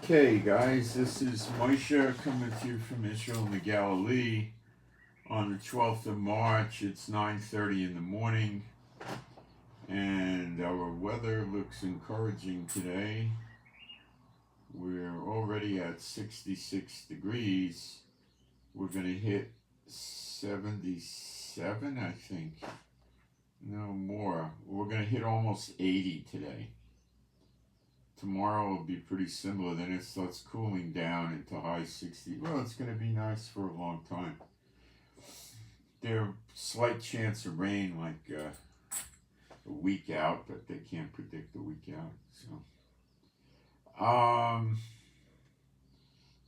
Okay, guys, this is Moshe coming to you from Israel and the Galilee on the 12th of March. It's 9:30 in the morning, and our weather looks encouraging today. We're already at 66 degrees. We're going to hit 77, I think. No more. We're going to hit almost 80 today. Tomorrow will be pretty similar. Then it starts cooling down into high 60. Well, it's going to be nice for a long time. There's slight chance of rain like a week out, but they can't predict the week out. So,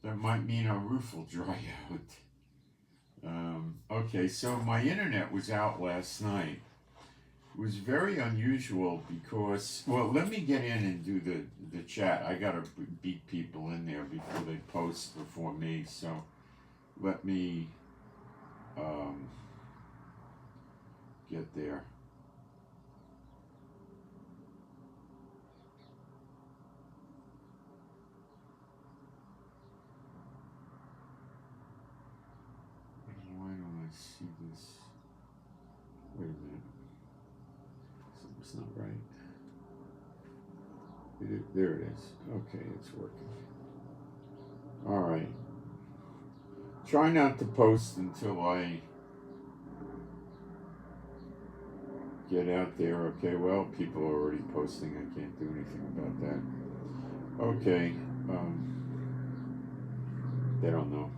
that might mean our roof will dry out. Okay, so my internet was out last night. It was very unusual because, well, let me get in and do the chat. I gotta beat people in there before they post before me. So let me get there. Why don't I see this? Wait a minute. Something's not right. There it is. Okay, it's working. All right. Try not to post until I get out there. Okay, well, people are already posting. I can't do anything about that. Okay. They don't know.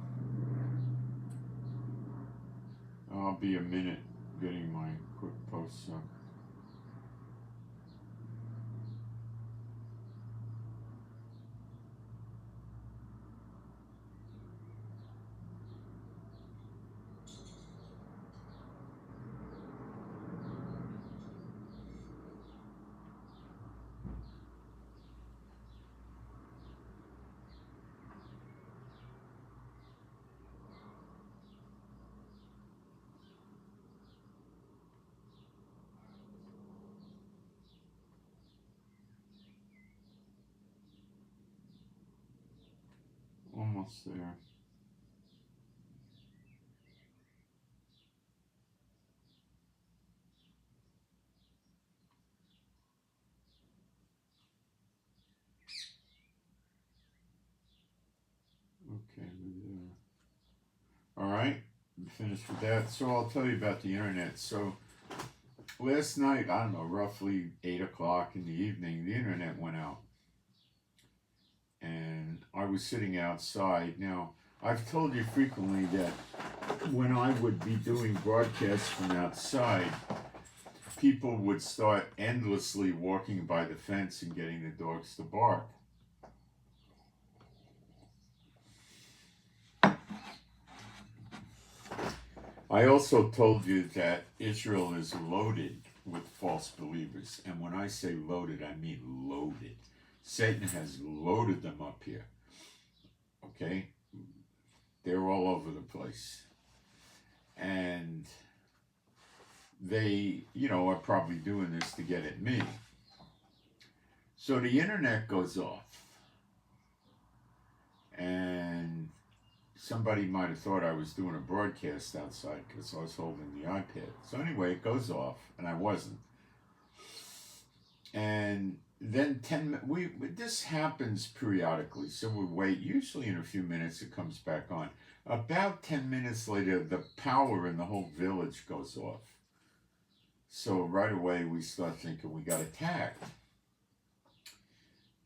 I'll be a minute getting my quick posts up. Almost there. Okay, we're there. All right, finished with that. So I'll tell you about the internet. So last night, I don't know, roughly 8 o'clock in the evening, the internet went out. And I was sitting outside. Now, I've told you frequently that when I would be doing broadcasts from outside, people would start endlessly walking by the fence and getting the dogs to bark. I also told you that Israel is loaded with false believers. And when I say loaded, I mean loaded. Satan has loaded them up here. Okay? They're all over the place. And they, are probably doing this to get at me. So the internet goes off. And somebody might have thought I was doing a broadcast outside because I was holding the iPad. So anyway, it goes off, and I wasn't. And then this happens periodically, so we wait. Usually in a few minutes, it comes back on. About 10 minutes later, the power in the whole village goes off. So right away, we start thinking we got attacked.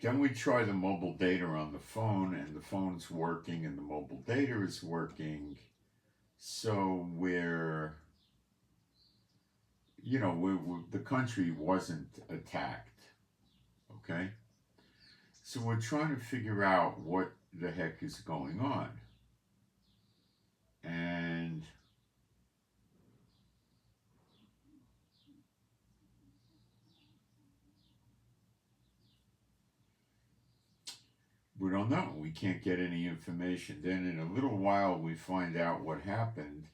Then we try the mobile data on the phone, and the phone's working, and the mobile data is working. So the country wasn't attacked. Okay? So we're trying to figure out what the heck is going on. And we don't know. We can't get any information. Then in a little while, we find out what happened.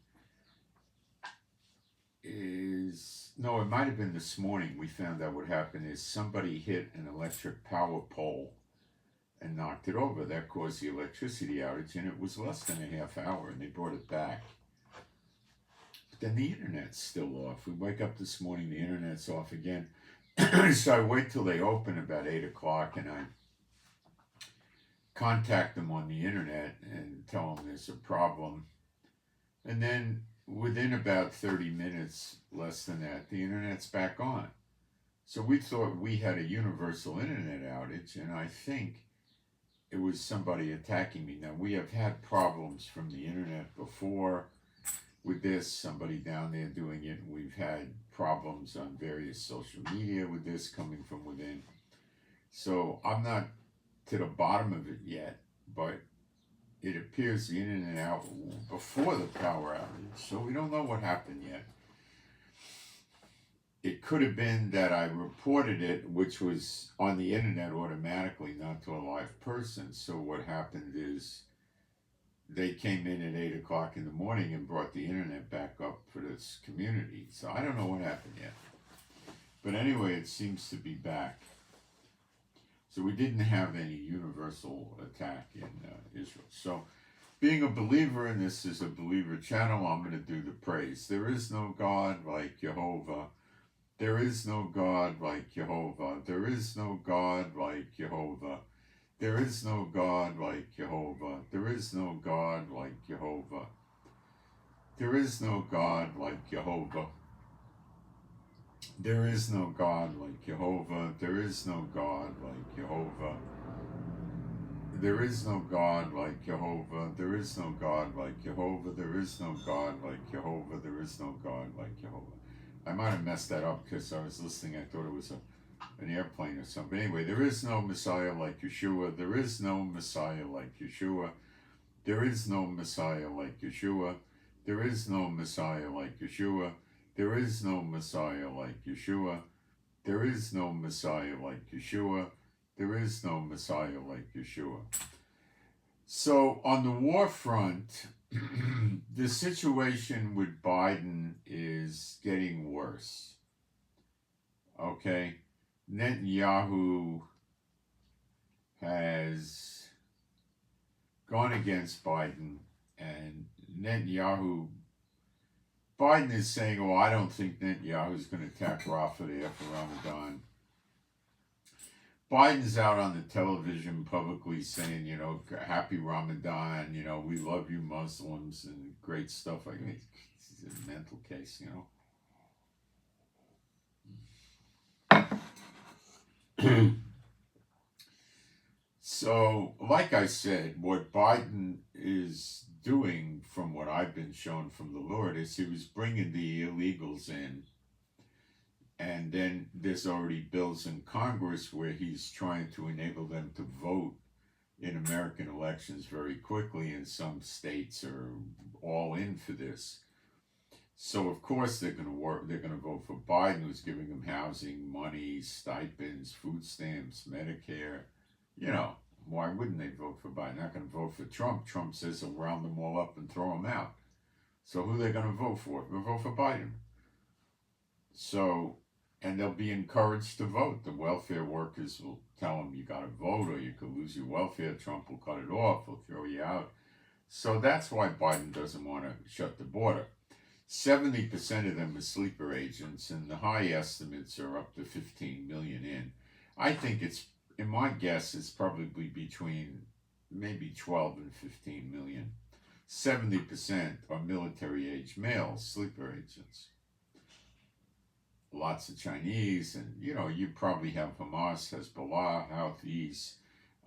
No, it might have been this morning we found out what happened is somebody hit an electric power pole and knocked it over. That caused the electricity outage, and it was less than a half hour, and they brought it back. But then the internet's still off. We wake up this morning, the internet's off again. So I wait till they open about 8 o'clock, and I contact them on the internet and tell them there's a problem. And then within about 30 minutes, less than that, the internet's back on. So we thought we had a universal internet outage, and I think it was somebody attacking me. Now, we have had problems from the internet before with this, somebody down there doing it. We've had problems on various social media with this coming from within. So I'm not to the bottom of it yet, but it appears the internet out before the power outage. So we don't know what happened yet. It could have been that I reported it, which was on the internet automatically, not to a live person. So what happened is they came in at 8 o'clock in the morning and brought the internet back up for this community. So I don't know what happened yet. But anyway, it seems to be back. So we didn't have any universal attack in Israel. So being a believer, and this is a believer channel, I'm going to do the praise. There is no God like Jehovah. There is no God like Jehovah. There is no God like Jehovah. There is no God like Jehovah. There is no God like Jehovah. There is no God like Jehovah. There is no God like Jehovah. There is no God like Jehovah. There is no God like Jehovah. There is no God like Jehovah. There is no God like Jehovah. There is no God like Jehovah. I might have messed that up because I was listening. I thought it was an airplane or something. But anyway, there is no Messiah like Yeshua. There is no Messiah like Yeshua. There is no Messiah like Yeshua. There is no Messiah like Yeshua. There is no Messiah like Yeshua. There is no Messiah like Yeshua. There is no Messiah like Yeshua. So on the war front, the situation with Biden is getting worse. Okay? Netanyahu has gone against Biden, and Biden is saying, oh, I don't think Netanyahu is going to attack Rafah after Ramadan. Biden's out on the television publicly saying, you know, happy Ramadan, you know, we love you Muslims, and great stuff. I mean, it's a mental case, you know. So, like I said, what Biden is doing, from what I've been shown from the Lord, is he was bringing the illegals in. And then there's already bills in Congress where he's trying to enable them to vote in American elections very quickly, and some states are all in for this. So of course they're going to vote for Biden, who's giving them housing, money, stipends, food stamps, Medicare. You know, why wouldn't they vote for Biden? They're not going to vote for Trump. Trump says he'll round them all up and throw them out. So who are they going to vote for? They'll vote for Biden. So, and they'll be encouraged to vote. The welfare workers will tell them you got to vote or you could lose your welfare. Trump will cut it off. He'll throw you out. So that's why Biden doesn't want to shut the border. 70% of them are sleeper agents, and the high estimates are up to 15 million in. I think it's, in my guess, it's probably between maybe 12 and 15 million. 70% are military-age males, sleeper agents. Lots of Chinese, and you know, you probably have Hamas, Hezbollah, Houthis,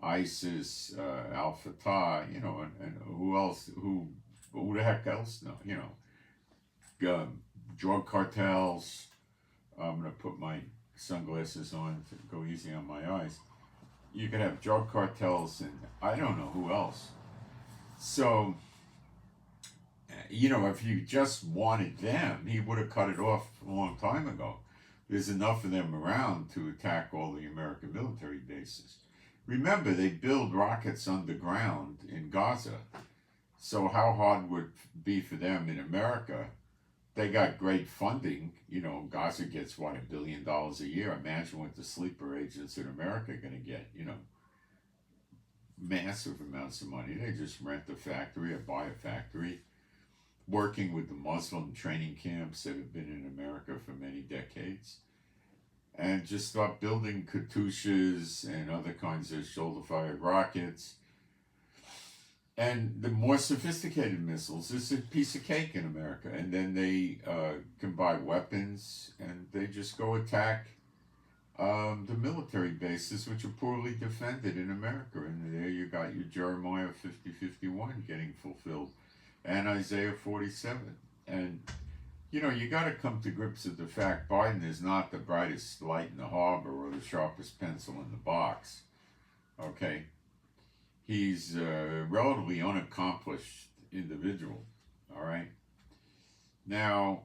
ISIS, Al Fatah, you know, and who else? Who the heck else? No, you know, drug cartels. I'm gonna put my sunglasses on to go easy on my eyes. You could have drug cartels, and I don't know who else. So, you know, if you just wanted them, he would have cut it off a long time ago. There's enough of them around to attack all the American military bases. Remember, they build rockets underground in Gaza. So how hard would it be for them in America? They got great funding. You know, Gaza gets, what, $1 billion a year. Imagine what the sleeper agents in America are going to get, you know. massive amounts of money. They just rent a factory or buy a factory, working with the Muslim training camps that have been in America for many decades, and just start building Katyushas and other kinds of shoulder-fired rockets. And the more sophisticated missiles is a piece of cake in America. And then they can buy weapons, and they just go attack the military bases, which are poorly defended in America. And there you got your Jeremiah 50:51 getting fulfilled, and Isaiah 47. And, you know, you got to come to grips with the fact Biden is not the brightest light in the harbor or the sharpest pencil in the box. Okay? He's a relatively unaccomplished individual. All right? Now,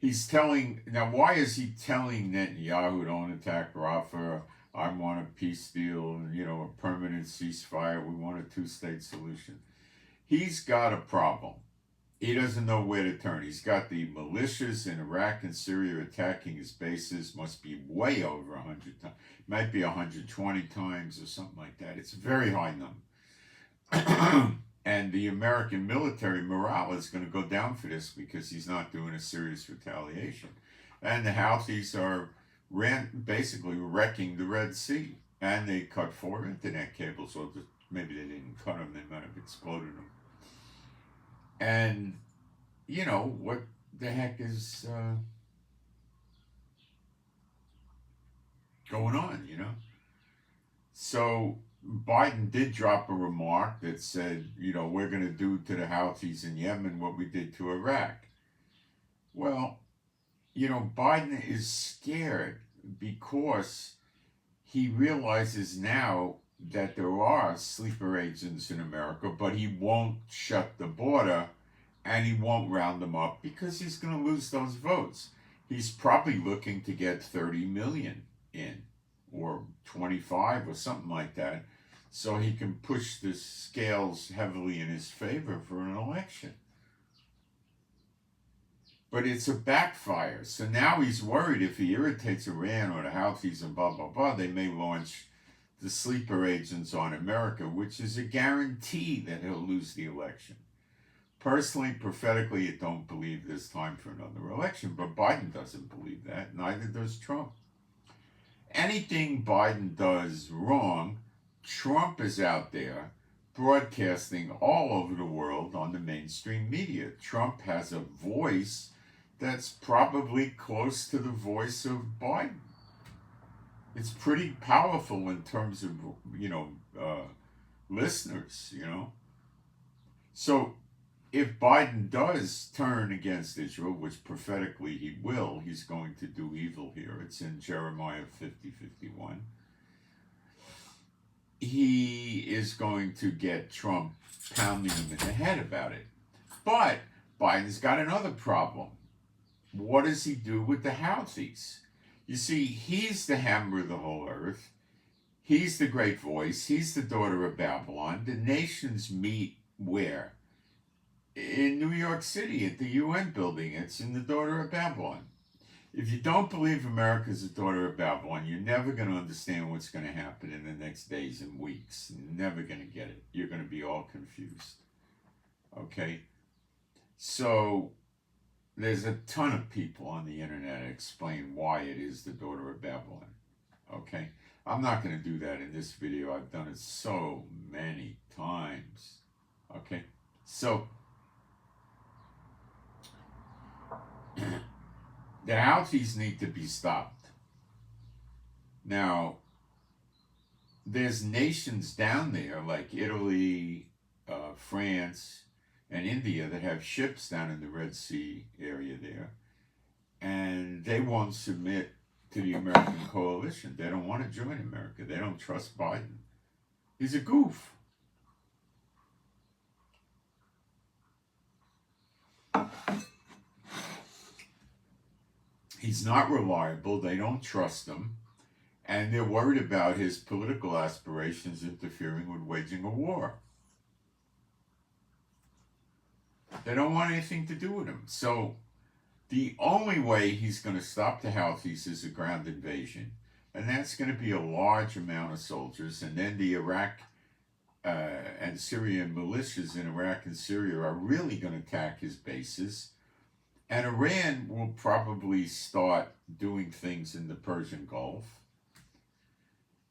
why is he telling Netanyahu, don't attack Rafah, I want a peace deal, you know, a permanent ceasefire, we want a two-state solution? He's got a problem. He doesn't know where to turn. He's got the militias in Iraq and Syria attacking his bases, must be way over 100 times. Might be 120 times or something like that. It's a very high number. And the American military morale is going to go down for this because he's not doing a serious retaliation. And the Houthis are basically wrecking the Red Sea. And they cut 4 internet cables, or maybe they didn't cut them, they might have exploded them. And, you know, what the heck is going on, you know? So Biden did drop a remark that said, you know, we're going to do to the Houthis in Yemen what we did to Iraq. Well, you know, Biden is scared because he realizes now that there are sleeper agents in America, but he won't shut the border and he won't round them up because he's going to lose those votes. He's probably looking to get 30 million in, or 25 or something like that, so he can push the scales heavily in his favor for an election. But it's a backfire. So now he's worried if he irritates Iran or the Houthis and blah, blah, blah, they may launch the sleeper agents on America, which is a guarantee that he'll lose the election. Personally, prophetically, I don't believe there's time for another election, but Biden doesn't believe that. Neither does Trump. Anything Biden does wrong, Trump is out there broadcasting all over the world on the mainstream media. Trump has a voice that's probably close to the voice of Biden. It's pretty powerful in terms of, you know, listeners, you know. So if Biden does turn against Israel, which prophetically he will, he's going to do evil here. It's in Jeremiah 50:51. He is going to get Trump pounding him in the head about it. But Biden's got another problem. What does he do with the Houthis? You see, he's the hammer of the whole earth. He's the great voice. He's the daughter of Babylon. The nations meet where? In New York City at the UN building. It's in the daughter of Babylon. If you don't believe America's the daughter of Babylon, you're never going to understand what's going to happen in the next days and weeks. You're never going to get it. You're going to be all confused. Okay? So there's a ton of people on the internet that explain why it is the daughter of Babylon. Okay? I'm not going to do that in this video. I've done it so many times. Okay? So the Houthis need to be stopped. Now, there's nations down there like Italy, France, and India that have ships down in the Red Sea area there, and they won't submit to the American coalition. They don't want to join America. They don't trust Biden. He's a goof. He's not reliable. They don't trust him. And they're worried about his political aspirations interfering with waging a war. They don't want anything to do with him. So the only way he's going to stop the Houthis is a ground invasion. And that's going to be a large amount of soldiers. And then the Iraq and Syrian militias in Iraq and Syria are really going to attack his bases. And Iran will probably start doing things in the Persian Gulf.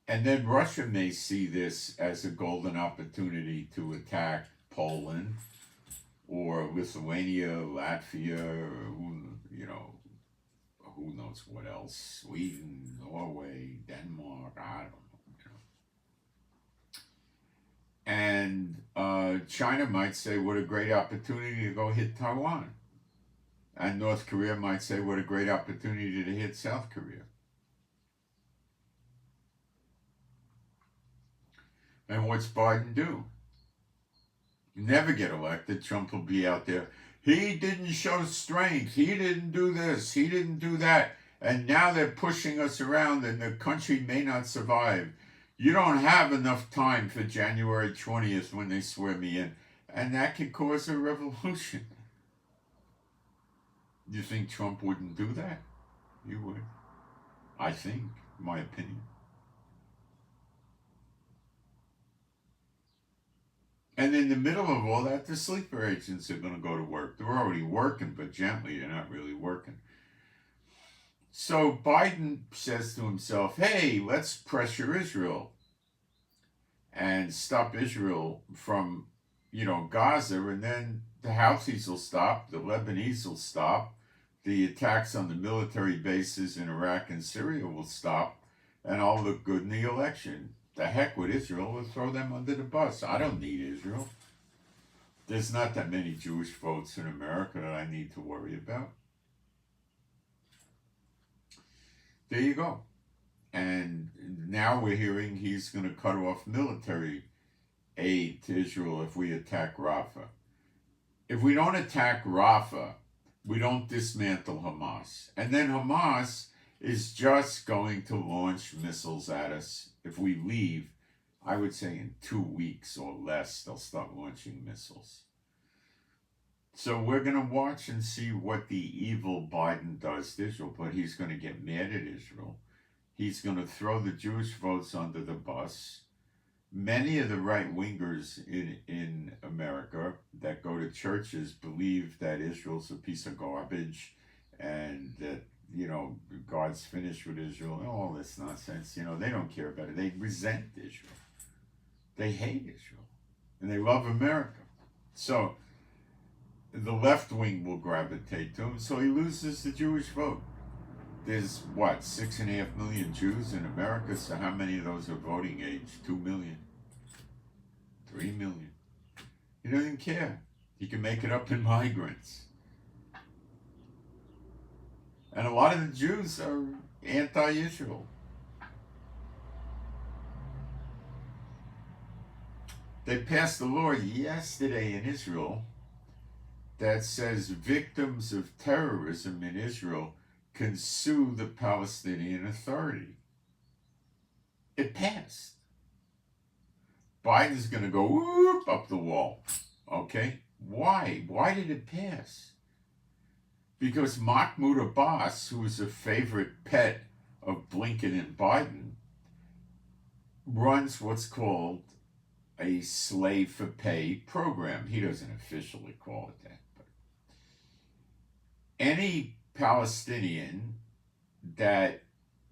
And then Russia may see this as a golden opportunity to attack Poland or Lithuania, Latvia, or who knows what else, Sweden, Norway, Denmark, I don't know. And China might say, what a great opportunity to go hit Taiwan. And North Korea might say, what a great opportunity to hit South Korea. And what's Biden do? Never get elected. Trump will be out there. He didn't show strength. He didn't do this. He didn't do that. And now they're pushing us around and the country may not survive. You don't have enough time for January 20th when they swear me in. And that could cause a revolution. You think Trump wouldn't do that? You would. I think, my opinion. And in the middle of all that, the sleeper agents are going to go to work. They're already working, but gently, they're not really working. So Biden says to himself, hey, let's pressure Israel and stop Israel from, Gaza, and then the Houthis will stop, the Lebanese will stop, the attacks on the military bases in Iraq and Syria will stop, and I'll look good in the election. The heck with Israel, we'll throw them under the bus. I don't need Israel. There's not that many Jewish votes in America that I need to worry about. There you go. And now we're hearing he's going to cut off military aid to Israel if we attack Rafah. If we don't attack Rafah, we don't dismantle Hamas. And then Hamas is just going to launch missiles at us. If we leave, I would say in 2 weeks or less, they'll start launching missiles. So we're going to watch and see what the evil Biden does to Israel, but he's going to get mad at Israel. He's going to throw the Jewish votes under the bus. Many of the right-wingers in America that go to churches believe that Israel's a piece of garbage and that, God's finished with Israel and all this nonsense. They don't care about it. They resent Israel. They hate Israel. And they love America. So the left wing will gravitate to him, so he loses the Jewish vote. There's, 6.5 million Jews in America, so how many of those are voting age? 2 million? 3 million? He doesn't care. He can make it up in migrants. And a lot of the Jews are anti-Israel. They passed a law yesterday in Israel that says victims of terrorism in Israel can sue the Palestinian Authority. It passed. Biden's going to go whoop up the wall. Okay? Why? Why did it pass? Because Mahmoud Abbas, who is a favorite pet of Blinken and Biden, runs what's called a slave for pay program. He doesn't officially call it that. But any Palestinian that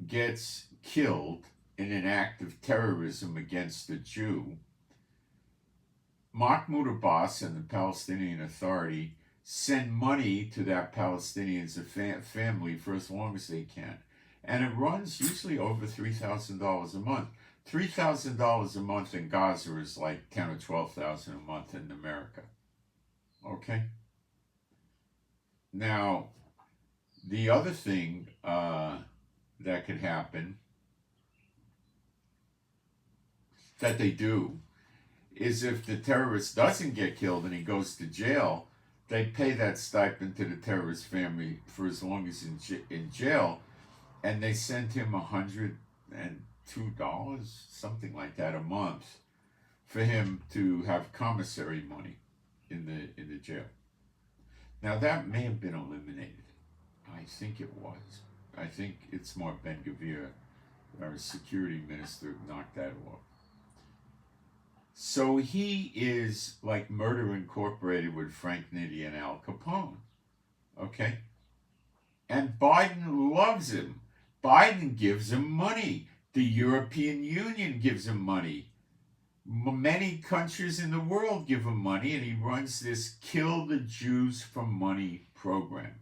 gets killed in an act of terrorism against a Jew, Mahmoud Abbas and the Palestinian Authority send money to that Palestinian's family for as long as they can. And it runs usually over $3,000 a month. $3,000 a month in Gaza is like $10,000 or $12,000 a month in America. Okay? Now, the other thing that could happen that they do is if the terrorist doesn't get killed and he goes to jail, they pay that stipend to the terrorist family for as long as in jail, and they send him $102, something like that, a month, for him to have commissary money in the jail. Now that may have been eliminated. I think it was. I think it's more Ben-Gvir Our security minister knocked that off. So he is like Murder Incorporated with Frank Nitti and Al Capone. Okay? And Biden loves him. Biden gives him money. The European Union gives him money. Many countries in the world give him money, and he runs this Kill the Jews for Money program.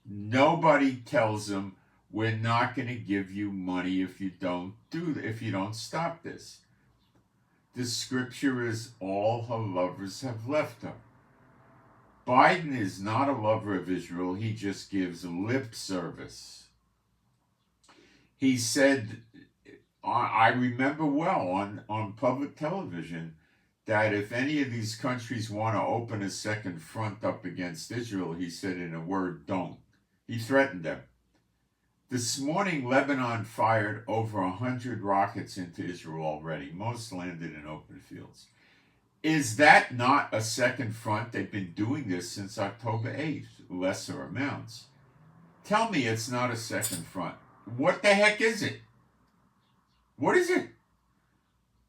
Nobody tells him, we're not going to give you money if you don't stop this. The scripture is, all her lovers have left her. Biden is not a lover of Israel. He just gives lip service. He said, I remember well on public television, that if any of these countries want to open a second front up against Israel, he said in a word, don't. He threatened them. This morning, Lebanon fired over 100 rockets into Israel already. Most landed in open fields. Is that not a second front? They've been doing this since October 8th, lesser amounts. Tell me it's not a second front. What the heck is it? What is it?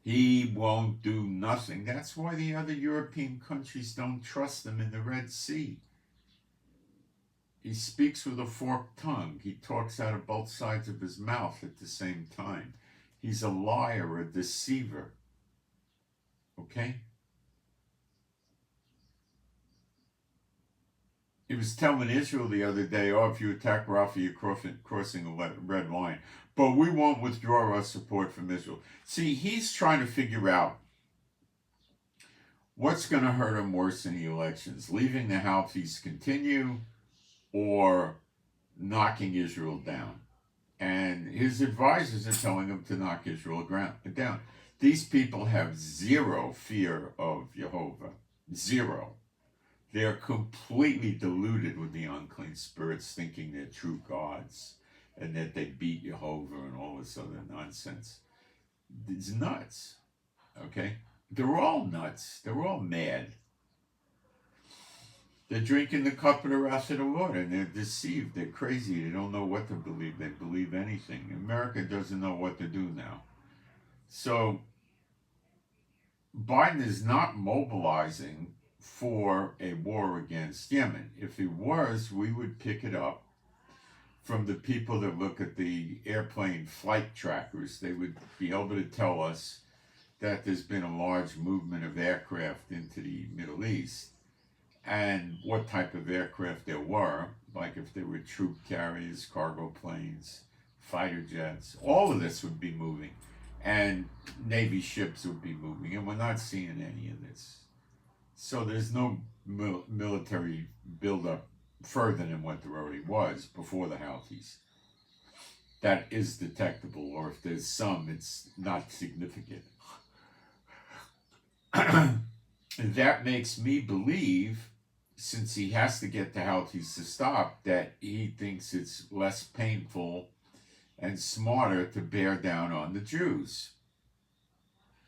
He won't do nothing. That's why the other European countries don't trust him in the Red Sea. He speaks with a forked tongue. He talks out of both sides of his mouth at the same time. He's a liar, a deceiver. Okay? He was telling Israel the other day, if you attack Rafah, you're crossing a red line. But we won't withdraw our support from Israel. See, he's trying to figure out what's going to hurt him worse in the elections. Leaving the Houthis continue, or knocking Israel down. And his advisors are telling him to knock Israel down. These people have zero fear of Jehovah. Zero. They're completely deluded with the unclean spirits, thinking they're true gods and that they beat Jehovah and all this other nonsense. It's nuts. Okay? They're all nuts. They're all mad. They're drinking the cup of the wrath of the Lord, and they're deceived. They're crazy. They don't know what to believe. They believe anything. America doesn't know what to do now. So Biden is not mobilizing for a war against Yemen. If he was, we would pick it up from the people that look at the airplane flight trackers. They would be able to tell us that there's been a large movement of aircraft into the Middle East, and what type of aircraft there were, like if there were troop carriers, cargo planes, fighter jets. All of this would be moving, and Navy ships would be moving, and we're not seeing any of this. So there's no military buildup further than what there already was before the Houthis. That is detectable, or if there's some, it's not significant. That makes me believe, since he has to get the Houthis to stop, that he thinks it's less painful and smarter to bear down on the Jews.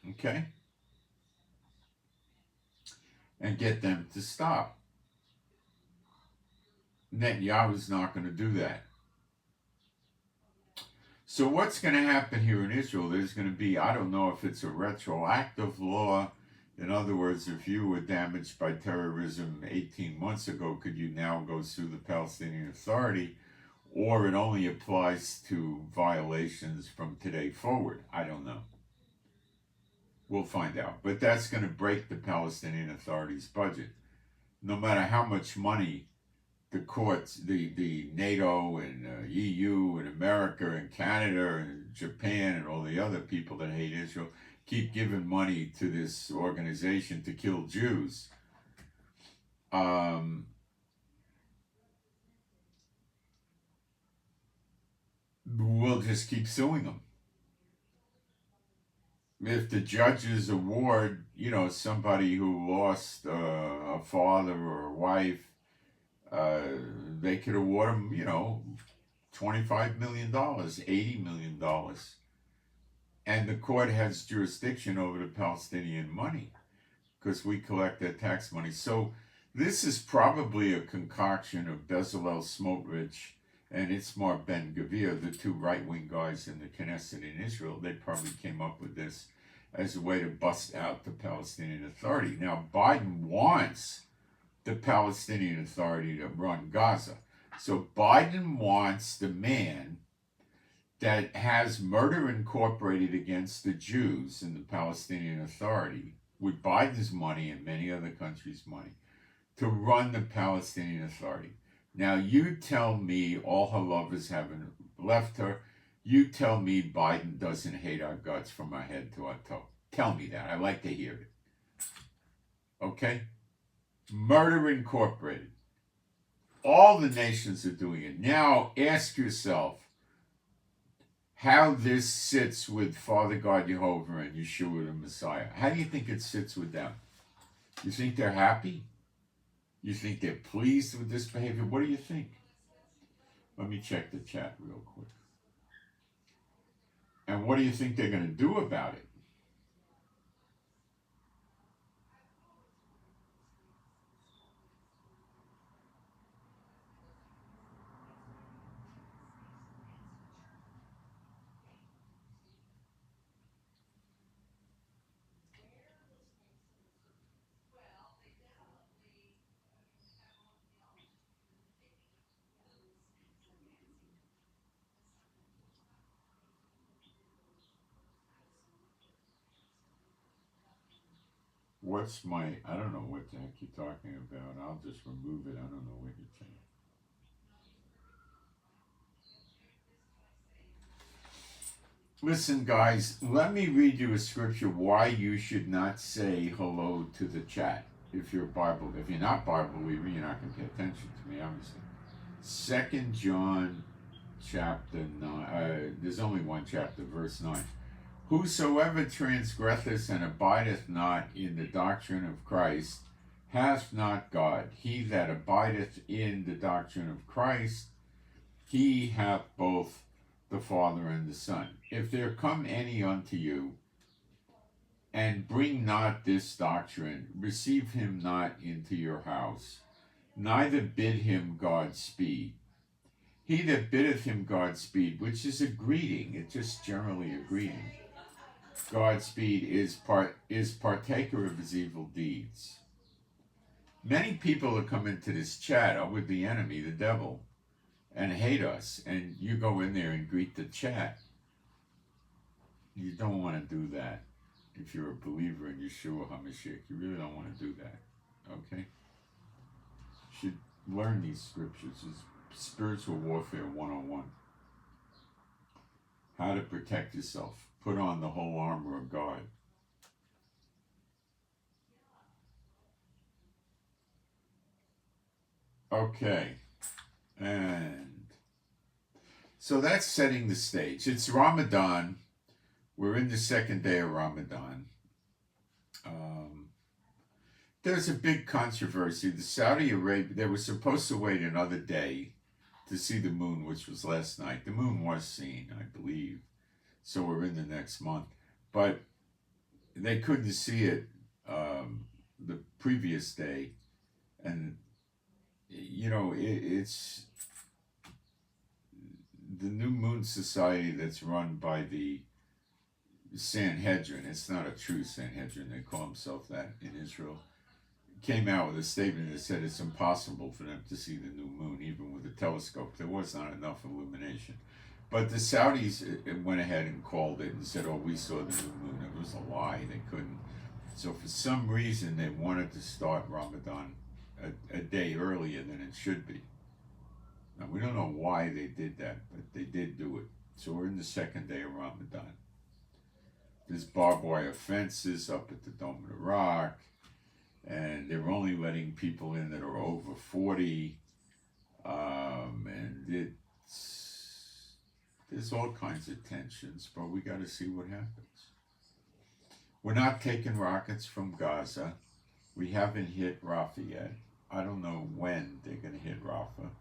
Okay? And get them to stop. Netanyahu's not going to do that. So what's going to happen here in Israel? There's going to be, I don't know if it's a retroactive law. In other words, if you were damaged by terrorism 18 months ago, could you now go sue the Palestinian Authority? Or it only applies to violations from today forward? I don't know. We'll find out. But that's going to break the Palestinian Authority's budget. No matter how much money the courts, the NATO and EU and America and Canada and Japan and all the other people that hate Israel keep giving money to this organization to kill Jews. We'll just keep suing them. If the judges award, somebody who lost a father or a wife, they could award them, $25 million, $80 million. And the court has jurisdiction over the Palestinian money because we collect their tax money. So this is probably a concoction of Bezalel Smotrich and Itzmar Ben-Gvir, the two right-wing guys in the Knesset in Israel, they probably came up with this as a way to bust out the Palestinian Authority. Now, Biden wants the Palestinian Authority to run Gaza. So Biden wants the man that has murder incorporated against the Jews in the Palestinian Authority, with Biden's money and many other countries' money, to run the Palestinian Authority. Now, you tell me all her lovers haven't left her. You tell me Biden doesn't hate our guts from our head to our toe. Tell me that. I like to hear it. Okay? Murder Incorporated. All the nations are doing it. Now, ask yourself how this sits with Father God Jehovah and Yeshua the Messiah. How do you think it sits with them? You think they're happy? You think they're pleased with this behavior? What do you think? Let me check the chat real quick. And what do you think they're going to do about it? I don't know what the heck you're talking about. I'll just remove it. I don't know what you're saying. Listen, guys, let me read you a scripture why you should not say hello to the chat. If you're Bible, if you're not Bible believer, you're not going to pay attention to me, obviously. 2 John chapter 9, there's only one chapter, verse 9. Whosoever transgresseth and abideth not in the doctrine of Christ hath not God. He that abideth in the doctrine of Christ, he hath both the Father and the Son. If there come any unto you, and bring not this doctrine, receive him not into your house, neither bid him Godspeed. He that biddeth him Godspeed, which is a greeting, it's just generally a greeting. Godspeed is partaker of his evil deeds. Many people that come into this chat are with the enemy, the devil, and hate us, and you go in there and greet the chat. You don't want to do that. If you're a believer in Yeshua HaMashiach, you really don't want to do that. Okay? You should learn these scriptures. It's spiritual warfare 101. How to protect yourself. Put on the whole armor of God. Okay. And so that's setting the stage. It's Ramadan. We're in the second day of Ramadan. There's a big controversy. The Saudi Arabia, they were supposed to wait another day to see the moon, which was last night. The moon was seen, I believe. So we're in the next month. But they couldn't see it the previous day. And, you know, it's the New Moon Society that's run by the Sanhedrin. It's not a true Sanhedrin. They call themselves that in Israel. Came out with a statement that said it's impossible for them to see the new moon, even with a telescope. There was not enough illumination. But the Saudis went ahead and called it and said, oh, we saw the new moon. It was a lie. They couldn't. So for some reason, they wanted to start Ramadan a day earlier than it should be. Now, we don't know why they did that, but they did do it. So we're in the second day of Ramadan. There's barbed wire fences up at the Dome of the Rock. And they're only letting people in that are over 40. And there's all kinds of tensions, but we got to see what happens. We're not taking rockets from Gaza. We haven't hit Rafah yet. I don't know when they're going to hit Rafah.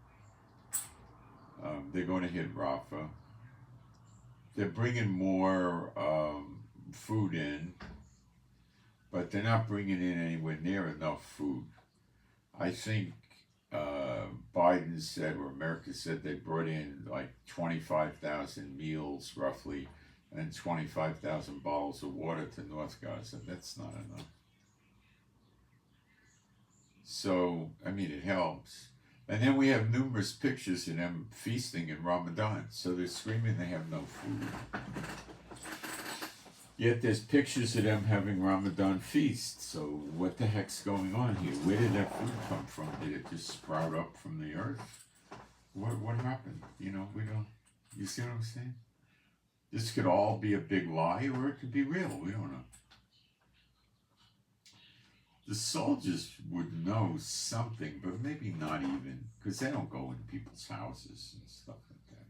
They're going to hit Rafah. They're bringing more food in, but they're not bringing in anywhere near enough food. I think Biden said, or America said, they brought in like 25,000 meals roughly and 25,000 bottles of water to North Gaza. That's not enough. So, I mean, it helps. And then we have numerous pictures of them feasting in Ramadan. So they're screaming they have no food. Yet there's pictures of them having Ramadan feasts. So what the heck's going on here? Where did that food come from? Did it just sprout up from the earth? What happened? You know, we don't. You see what I'm saying? This could all be a big lie, or it could be real. We don't know. The soldiers would know something, but maybe not even, because they don't go in people's houses and stuff like that.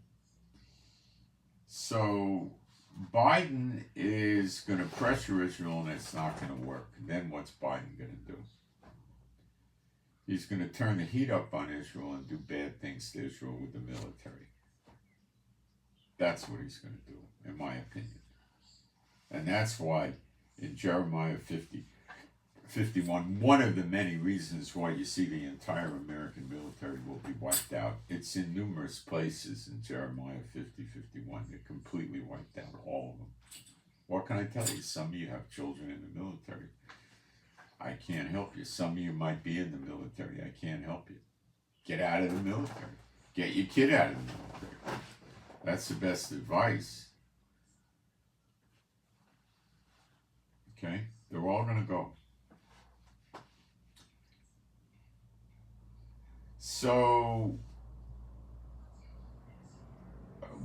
So Biden is going to pressure Israel, and it's not going to work. Then what's Biden going to do? He's going to turn the heat up on Israel and do bad things to Israel with the military. That's what he's going to do, in my opinion. And that's why in Jeremiah 51, one of the many reasons why you see the entire American military will be wiped out. It's in numerous places in Jeremiah 51. They're completely wiped out, all of them. What can I tell you? Some of you have children in the military. I can't help you. Some of you might be in the military. I can't help you. Get out of the military. Get your kid out of the military. That's the best advice. Okay? They're all going to go. So,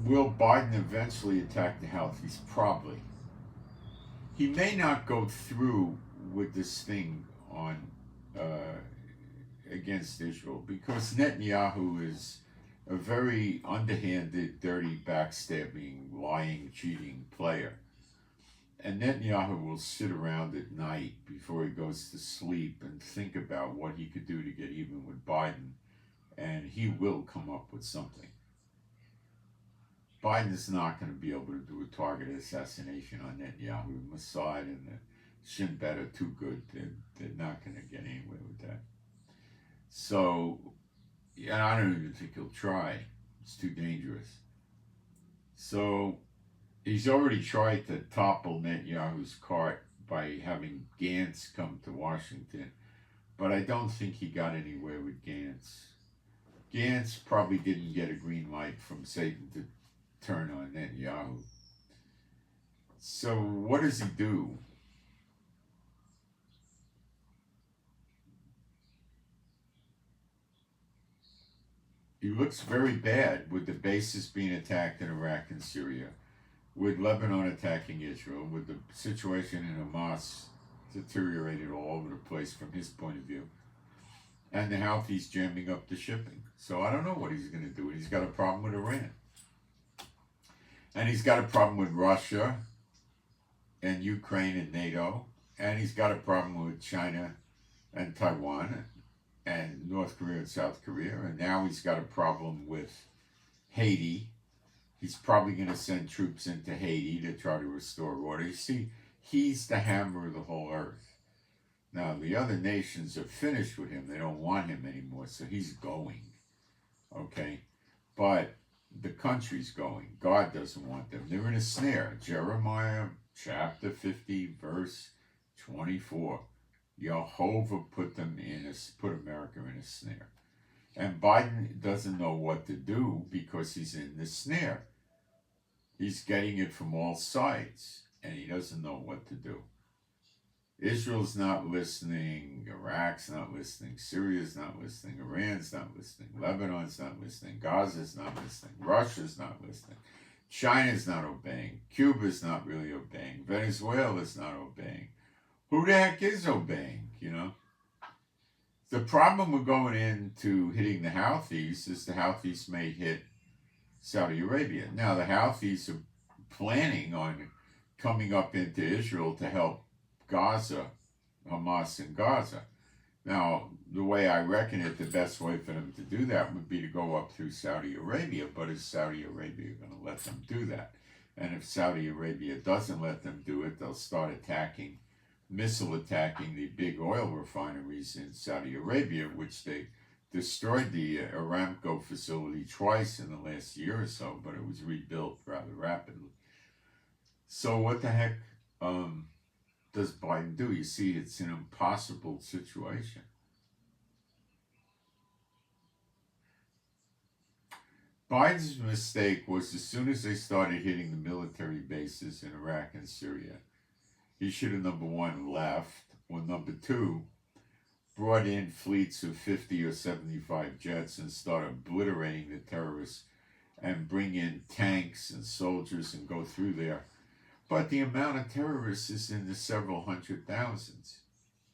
will Biden eventually attack the Houthis? Probably. He may not go through with this thing on against Israel, because Netanyahu is a very underhanded, dirty, backstabbing, lying, cheating player. And Netanyahu will sit around at night before he goes to sleep and think about what he could do to get even with Biden. And he will come up with something. Biden is not going to be able to do a targeted assassination on Netanyahu. Mossad and the Shin Bet are too good. They're not going to get anywhere with that. So, yeah, I don't even think he'll try. It's too dangerous. So, he's already tried to topple Netanyahu's cart by having Gantz come to Washington. But I don't think he got anywhere with Gantz. Gantz probably didn't get a green light from Satan to turn on Netanyahu. So what does he do? He looks very bad with the bases being attacked in Iraq and Syria, with Lebanon attacking Israel, with the situation in Hamas deteriorated all over the place from his point of view, and the Houthis jamming up the shipping. So I don't know what he's going to do. He's got a problem with Iran. And he's got a problem with Russia and Ukraine and NATO. And he's got a problem with China and Taiwan and North Korea and South Korea. And now he's got a problem with Haiti. He's probably going to send troops into Haiti to try to restore order. You see, he's the hammer of the whole earth. Now, the other nations are finished with him. They don't want him anymore, so he's going. Okay? But the country's going. God doesn't want them. They're in a snare. Jeremiah chapter 50, verse 24. Jehovah put America in a snare. And Biden doesn't know what to do because he's in the snare. He's getting it from all sides, and he doesn't know what to do. Israel's not listening, Iraq's not listening, Syria's not listening, Iran's not listening, Lebanon's not listening, Gaza's not listening, Russia's not listening, China's not obeying, Cuba's not really obeying, Venezuela's not obeying. Who the heck is obeying, you know? The problem with going into hitting the Houthis is the Houthis may hit Saudi Arabia. Now, the Houthis are planning on coming up into Israel to help Gaza, Hamas in Gaza. Now, the way I reckon it, the best way for them to do that would be to go up through Saudi Arabia, but is Saudi Arabia going to let them do that? And if Saudi Arabia doesn't let them do it, they'll start missile attacking the big oil refineries in Saudi Arabia, which they destroyed the Aramco facility twice in the last year or so, but it was rebuilt rather rapidly. So what the heck does Biden do? You see, it's an impossible situation. Biden's mistake was as soon as they started hitting the military bases in Iraq and Syria, he should have, number one, left, or number two, brought in fleets of 50 or 75 jets and started obliterating the terrorists and bring in tanks and soldiers and go through there. But the amount of terrorists is in the several hundred thousands.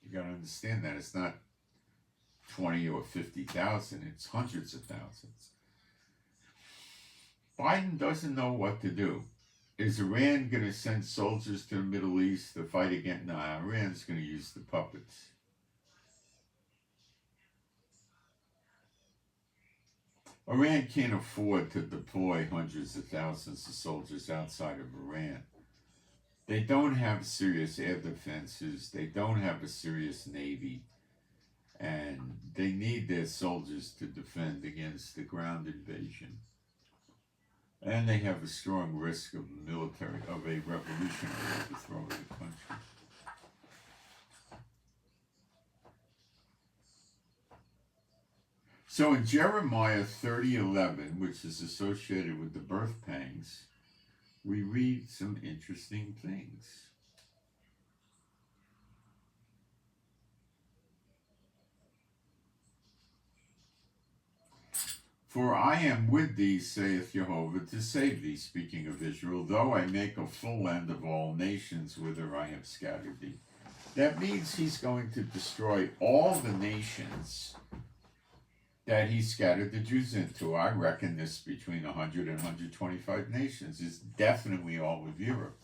You got to understand that. It's not 20 or 50,000, it's hundreds of thousands. Biden doesn't know what to do. Is Iran going to send soldiers to the Middle East to fight against? No, Iran's going to use the puppets. Iran can't afford to deploy hundreds of thousands of soldiers outside of Iran. They don't have serious air defenses. They don't have a serious navy. And they need their soldiers to defend against the ground invasion. And they have a strong risk of a revolutionary overthrow of the country. So in Jeremiah 30:11, which is associated with the birth pangs, we read some interesting things. For I am with thee, saith Jehovah, to save thee, speaking of Israel, though I make a full end of all nations whither I have scattered thee. That means he's going to destroy all the nations that he scattered the Jews into. I reckon this between 100 and 125 nations. It's definitely all of Europe.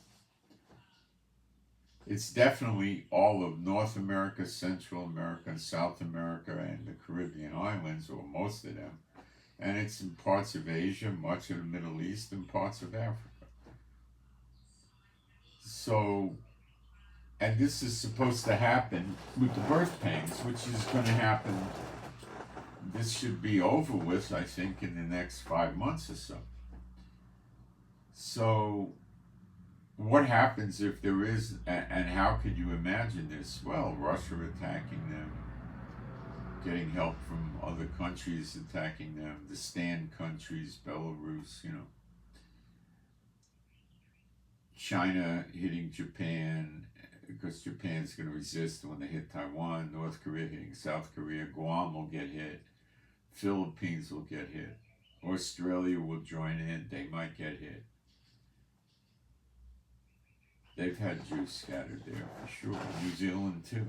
It's definitely all of North America, Central America, South America, and the Caribbean islands, or most of them. And it's in parts of Asia, much of the Middle East, and parts of Africa. So, and this is supposed to happen with the birth pangs, which is going to happen. This should be over with, I think, in the next 5 months or so. So, what happens if there is, and how could you imagine this? Well, Russia attacking them, getting help from other countries attacking them, the stand countries, Belarus, China hitting Japan, because Japan's going to resist when they hit Taiwan, North Korea hitting South Korea, Guam will get hit, Philippines will get hit, Australia will join in, they might get hit. They've had Jews scattered there for sure, New Zealand too.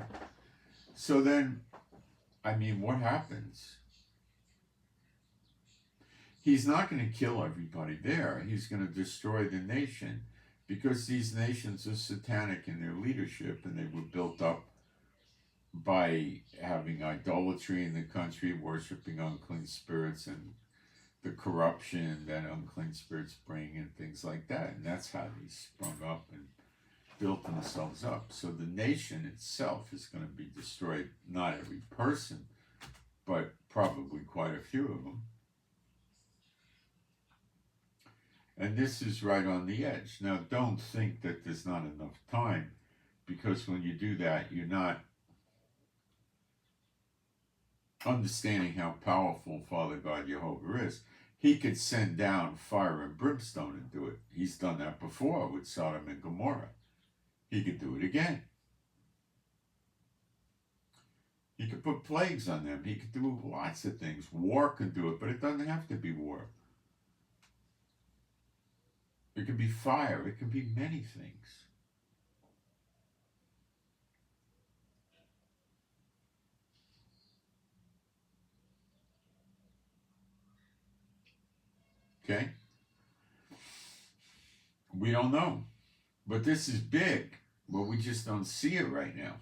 So then, what happens? He's not going to kill everybody there. He's going to destroy the nation, because these nations are satanic in their leadership, and they were built up by having idolatry in the country, worshiping unclean spirits, and the corruption that unclean spirits bring, and things like that. And that's how they sprung up and built themselves up. So the nation itself is going to be destroyed. Not every person, but probably quite a few of them. And this is right on the edge. Now, don't think that there's not enough time, because when you do that, you're not understanding how powerful Father God Jehovah is. He could send down fire and brimstone and do it. He's done that before with Sodom and Gomorrah. He could do it again. He could put plagues on them. He could do lots of things. War could do it, but it doesn't have to be war. It could be fire. It could be many things. Okay? We don't know. But this is big. But we just don't see it right now.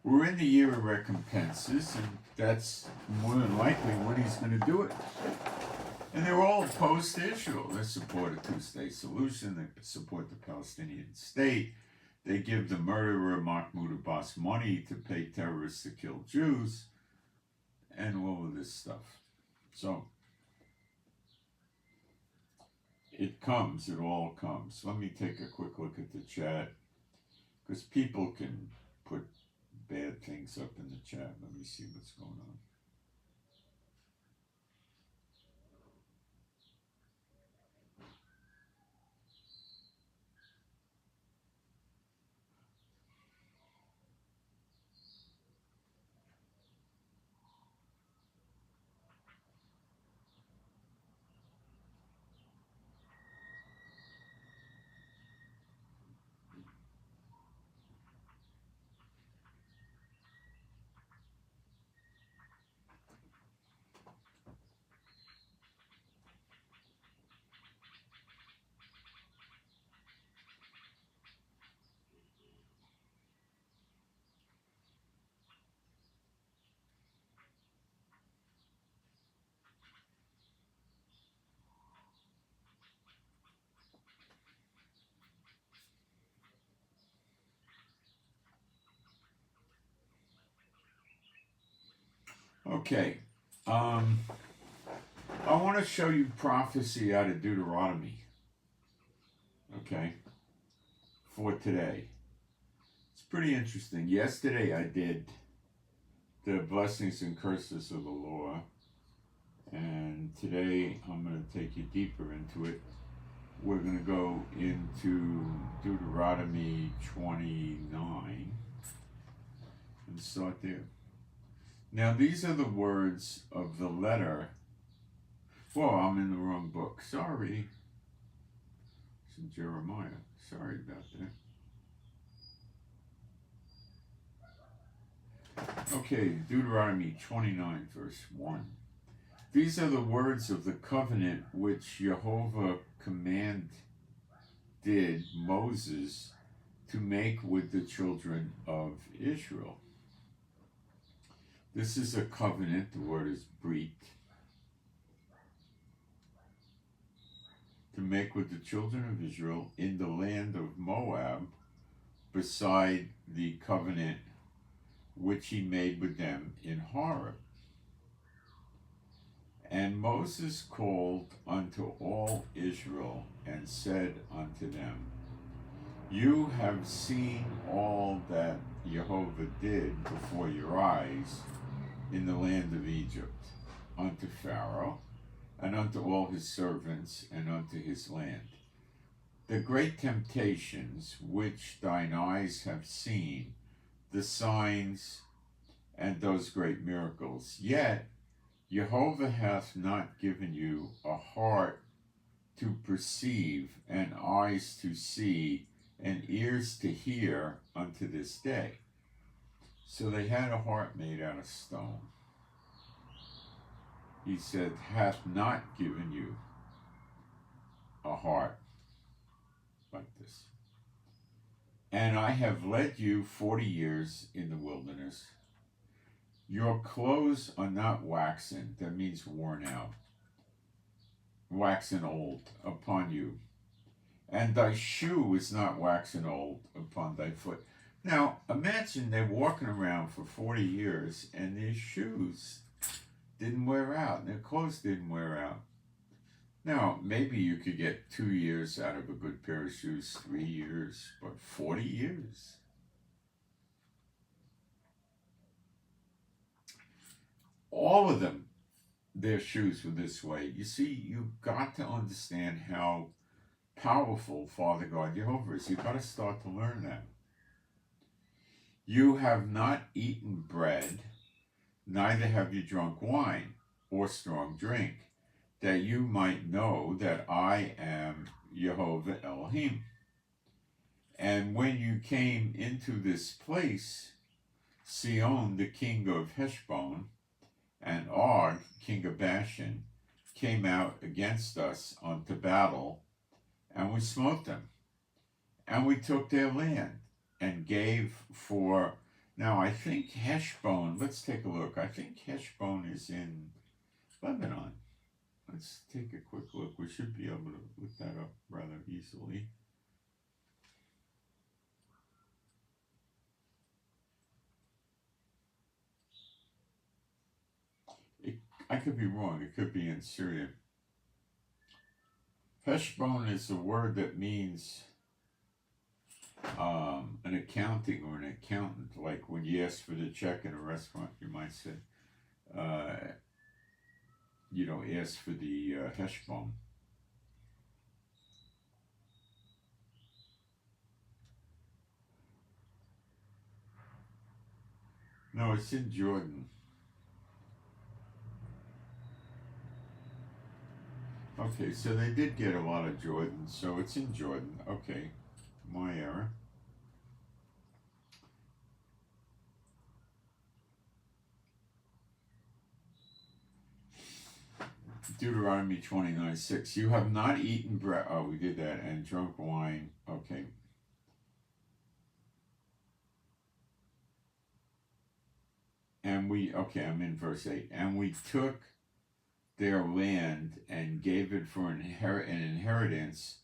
We're in the year of recompenses, and that's more than likely when he's going to do it. And they're all opposed to Israel. They support a two-state solution. They support the Palestinian state. They give the murderer Mahmoud Abbas money to pay terrorists to kill Jews and all of this stuff. So it all comes. Let me take a quick look at the chat because people can put bad things up in the chat. Let me see what's going on. Okay. I want to show you prophecy out of Deuteronomy. Okay. For today. It's pretty interesting. Yesterday I did the blessings and curses of the law. And today I'm going to take you deeper into it. We're going to go into Deuteronomy 29 and start there. Now these are the words of the letter. Whoa, I'm in the wrong book. Sorry. It's in Jeremiah. Sorry about that. Okay, Deuteronomy 29 verse 1. These are the words of the covenant which Jehovah commanded Moses to make with the children of Israel. This is a covenant, the word is brit, to make with the children of Israel in the land of Moab, beside the covenant which he made with them in Horeb. And Moses called unto all Israel and said unto them, You have seen all that Jehovah did before your eyes in the land of Egypt, unto Pharaoh, and unto all his servants, and unto his land. The great temptations which thine eyes have seen, the signs, and those great miracles. Yet Jehovah hath not given you a heart to perceive, and eyes to see, and ears to hear unto this day. So they had a heart made out of stone. He said, hath not given you a heart like this. And I have led you 40 years in the wilderness. Your clothes are not waxen, that means worn out, waxen old upon you. And thy shoe is not waxen old upon thy foot. Now, imagine they're walking around for 40 years and their shoes didn't wear out and their clothes didn't wear out. Now, maybe you could get 2 years out of a good pair of shoes, 3 years, but 40 years. All of them, their shoes were this way. You see, you've got to understand how powerful Father God Jehovah is. You've got to start to learn that. You have not eaten bread, neither have you drunk wine or strong drink, that you might know that I am Jehovah Elohim. And when you came into this place, Sihon, the king of Heshbon, and Og, king of Bashan, came out against us unto battle, and we smote them. And we took their land, and gave for, now I think Heshbon, let's take a look. I think Heshbon is in Lebanon. let's take a quick look. We should be able to look that up rather easily. I could be wrong. It could be in Syria. Heshbon is a word that means an accounting or an accountant. Like when you ask for the check in a restaurant, you might say, ask for the Heshbon. No, it's in Jordan. Okay, so they did get a lot of Jordan, so it's in Jordan. Okay, my error. Deuteronomy 29:6. You have not eaten bread. Oh, we did that. And drunk wine. Okay. I'm in verse 8. And we took their land and gave it for an inheritance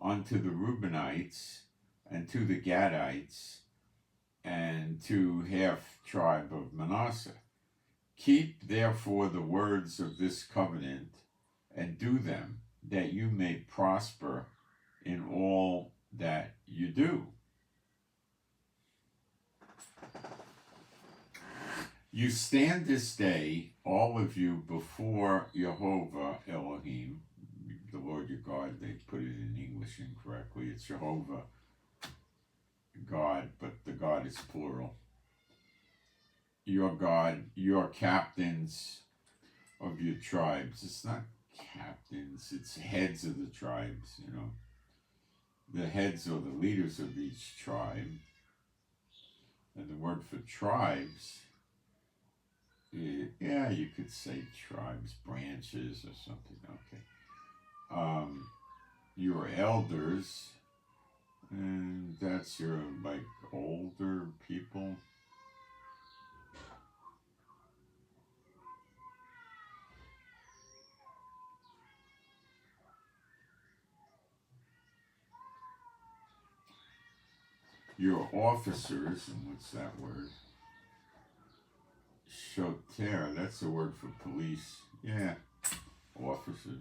unto the Reubenites and to the Gadites and to half tribe of Manasseh. Keep therefore the words of this covenant and do them, that you may prosper in all that you do. You stand this day, all of you, before Jehovah Elohim, the Lord your God. They put it in English incorrectly. It's Jehovah God, but the God is plural. Your God, your captains of your tribes. It's not captains, it's heads of the tribes, The heads or the leaders of each tribe. And the word for tribes, you could say tribes, branches or something, okay. Your elders, and that's your, older people. Your officers, and what's that word? Shoter, that's the word for police. Yeah, officers.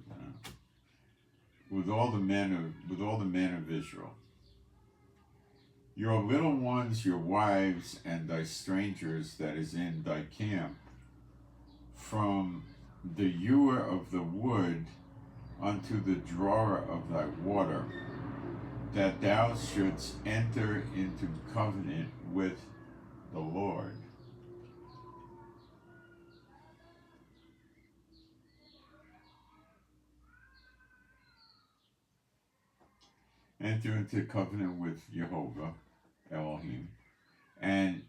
With all the men of Israel. Your little ones, your wives, and thy strangers that is in thy camp, from the ewer of the wood unto the drawer of thy water, that thou shouldst enter into covenant with the Lord. Enter into covenant with Jehovah Elohim, and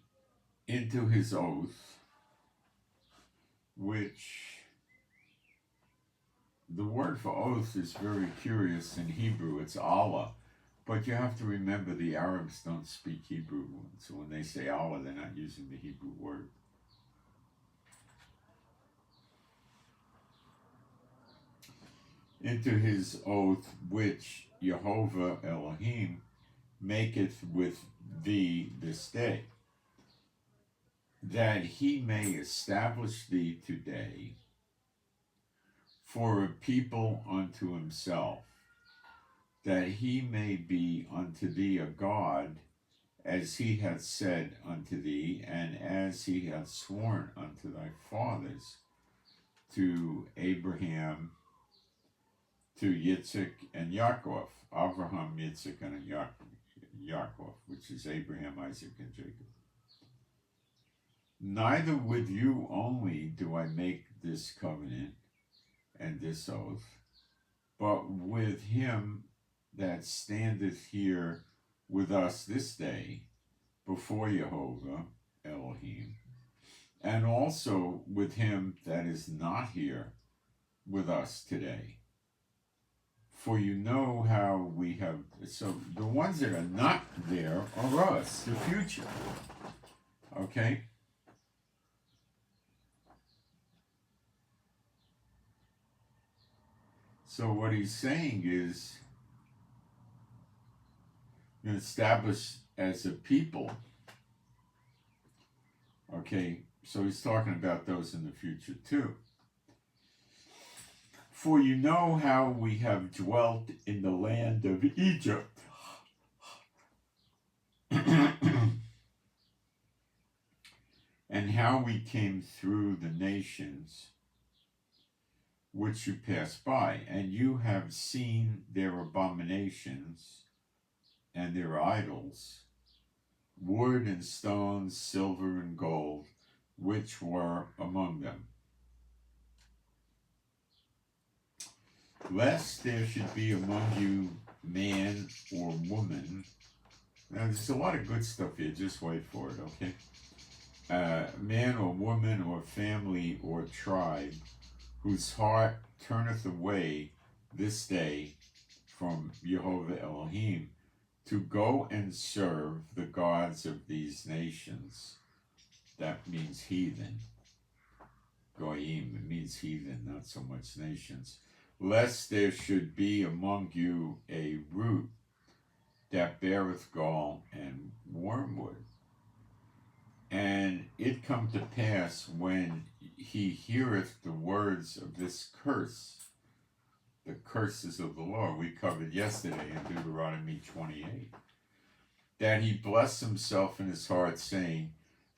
into his oath, which the word for oath is very curious in Hebrew. It's Allah. But you have to remember the Arabs don't speak Hebrew. So when they say Allah, they're not using the Hebrew word. Into his oath, which Jehovah Elohim maketh with thee this day, that he may establish thee today for a people unto himself, that he may be unto thee a God, as he hath said unto thee, and as he hath sworn unto thy fathers, to Abraham, to Yitzhak and Yaakov, Abraham, Yitzhak, and Yaakov, which is Abraham, Isaac, and Jacob. Neither with you only do I make this covenant and this oath, but with him that standeth here with us this day before Jehovah Elohim, and also with him that is not here with us today. For you know how we have, so the ones that are not there are us, the future. Okay? So what he's saying is, established as a people. Okay, so he's talking about those in the future too. For you know how we have dwelt in the land of Egypt. And how we came through the nations which you passed by, and you have seen their abominations and their idols, wood and stone, silver and gold, which were among them. Lest there should be among you man or woman. Now there's a lot of good stuff here, just wait for it, okay? Man or woman or family or tribe, whose heart turneth away this day from Jehovah Elohim, to go and serve the gods of these nations. That means heathen. Goyim, it means heathen, not so much nations. Lest there should be among you a root that beareth gall and wormwood. And it come to pass, when he heareth the words of this curse, the curses of the Lord, we covered yesterday in Deuteronomy 28, that he bless himself in his heart, saying,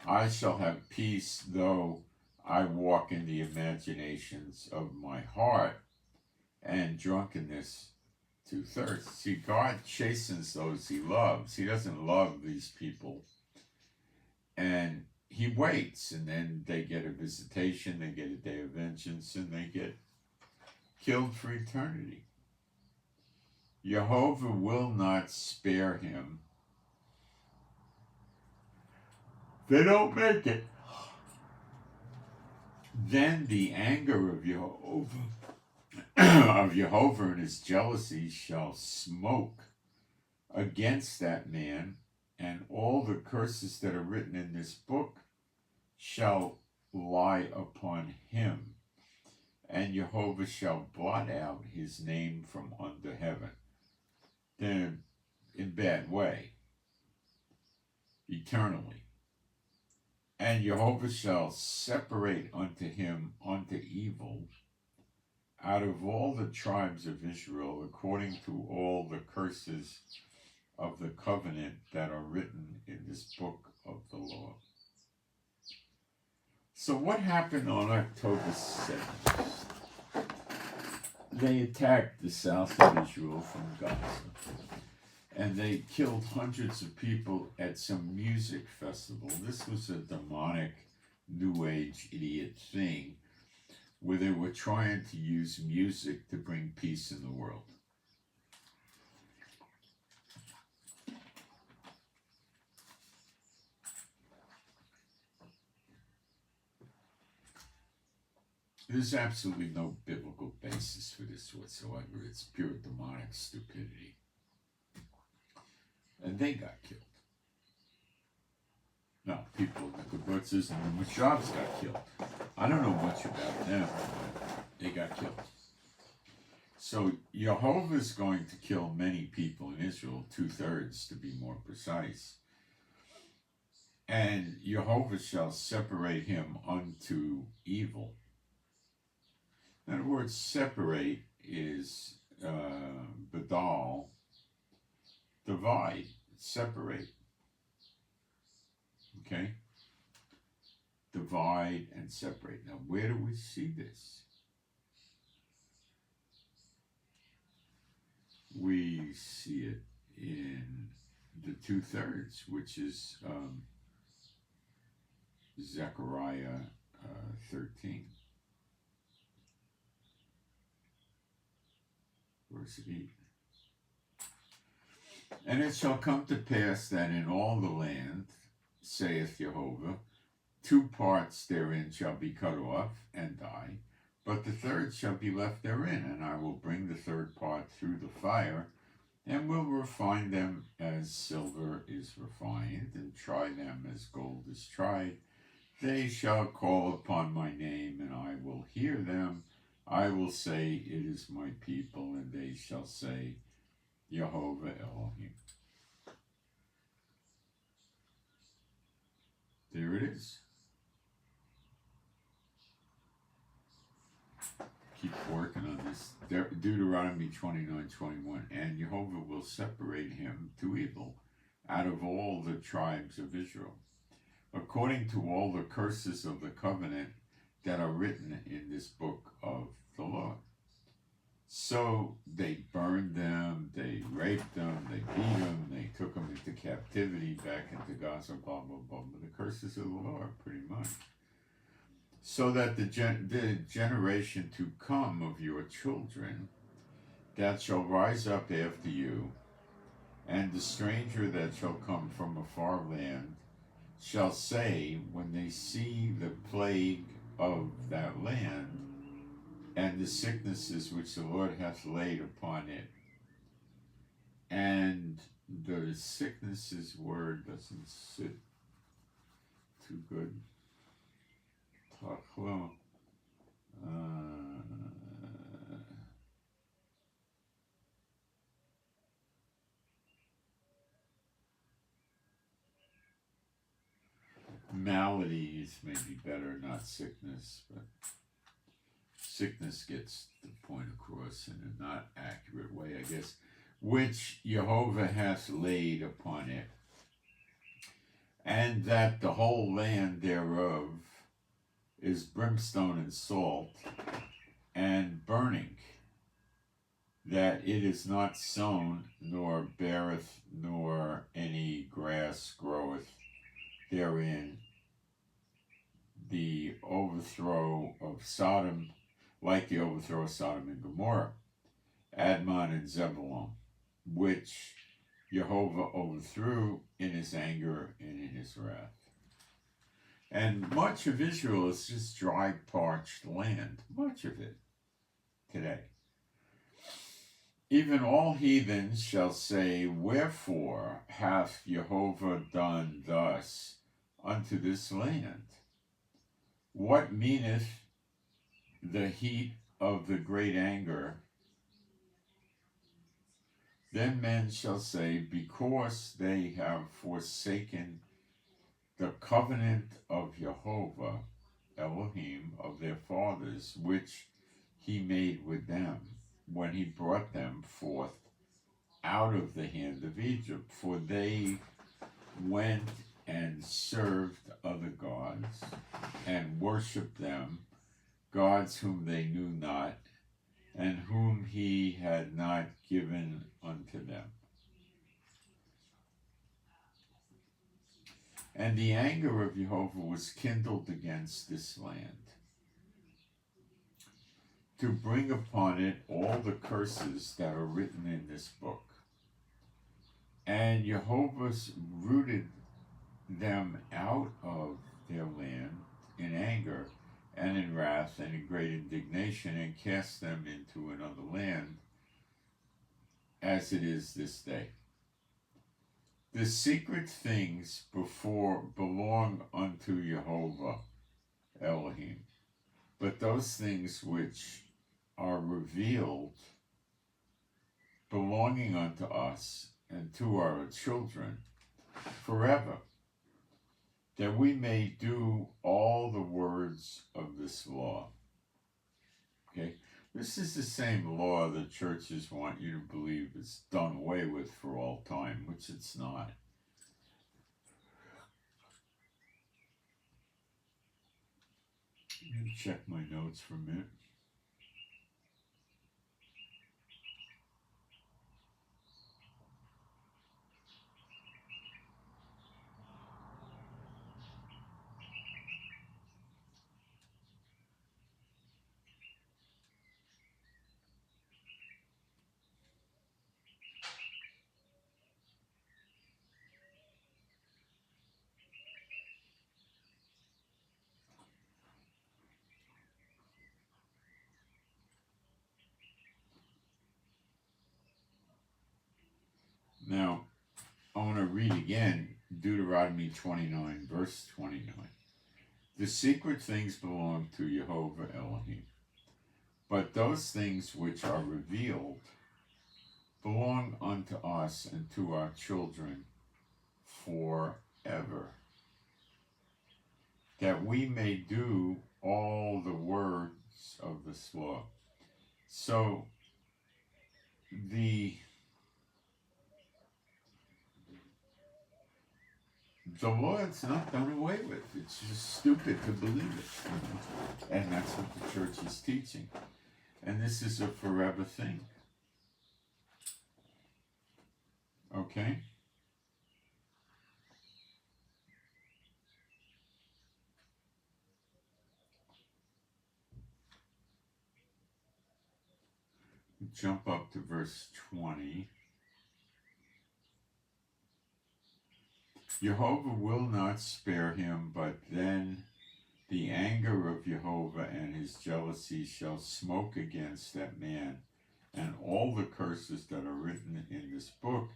I shall have peace, though I walk in the imaginations of my heart, and drunkenness to thirst. See, God chastens those he loves. He doesn't love these people. And he waits, and then they get a visitation, they get a day of vengeance, and they get killed for eternity. Jehovah will not spare him. They don't make it. Then the anger of Jehovah and his jealousy shall smoke against that man, and all the curses that are written in this book shall lie upon him, and Jehovah shall blot out his name from under heaven. Then, in bad way, eternally. And Jehovah shall separate unto him unto evil out of all the tribes of Israel, according to all the curses of the covenant that are written in this book of the law. So what happened on October 7th? They attacked the south of Israel from Gaza, and they killed hundreds of people at some music festival. This was a demonic, New Age idiot thing where they were trying to use music to bring peace in the world. There's absolutely no biblical basis for this whatsoever. It's pure demonic stupidity. And they got killed. No, people in the kibbutzes and the moshavs got killed. I don't know much about them, but they got killed. So Jehovah's going to kill many people in Israel, 2/3 to be more precise. And Jehovah shall separate him unto evil. In other words, separate is badal, divide, separate. Okay? Divide and separate. Now, where do we see this? We see it in the 2/3, which is Zechariah 13. Verse 8. And it shall come to pass that in all the land, saith Jehovah, 2 parts therein shall be cut off and die, but the third shall be left therein, and I will bring the third part through the fire, and will refine them as silver is refined, and try them as gold is tried. They shall call upon my name, and I will hear them. I will say, it is my people, and they shall say, Jehovah Elohim. There it is. Keep working on this. Deuteronomy 29:21. And Jehovah will separate him to evil out of all the tribes of Israel, according to all the curses of the covenant that are written in this book of the law. So they burned them, they raped them, they beat them, they took them into captivity back into Gaza, blah, blah, blah. The curses of the Lord, pretty much. So that the generation to come of your children that shall rise up after you, and the stranger that shall come from a far land, shall say, when they see the plague of that land, and the sicknesses which the Lord hath laid upon it. And the sicknesses word doesn't sit too good. Tachlo. Maladies may be better, not sickness, but sickness gets the point across in a not accurate way, I guess, which Jehovah hath laid upon it, and that the whole land thereof is brimstone and salt and burning, that it is not sown, nor beareth, nor any grass groweth therein. The overthrow of Sodom, like the overthrow of Sodom and Gomorrah, Admon and Zebulun, which Jehovah overthrew in his anger and in his wrath. And much of Israel is just dry, parched land, much of it today. Even all heathens shall say, wherefore hath Jehovah done thus unto this land? What meaneth the heat of the great anger? Then men shall say, because they have forsaken the covenant of Jehovah, Elohim, of their fathers, which he made with them, when he brought them forth out of the hand of Egypt. For they went and served other gods, and worshipped them, gods whom they knew not, and whom he had not given unto them. And the anger of Jehovah was kindled against this land, to bring upon it all the curses that are written in this book. And Jehovah rooted them out of their land in anger and in wrath and in great indignation, and cast them into another land, as it is this day. The secret things before belong unto Jehovah Elohim, but those things which are revealed belonging unto us and to our children forever, that we may do all the words of this law. Okay? This is the same law the churches want you to believe is done away with for all time, which it's not. Let me check my notes for a minute. Now, I want to read again Deuteronomy 29, verse 29. The secret things belong to Jehovah Elohim, But those things which are revealed belong unto us and to our children forever, that we may do all the words of this law. So the law is not done away with. It's just stupid to believe it. And that's what the church is teaching. And this is a forever thing. Okay? Jump up to verse 20. Jehovah will not spare him, but then the anger of Jehovah and his jealousy shall smoke against that man, and all the curses that are written in this book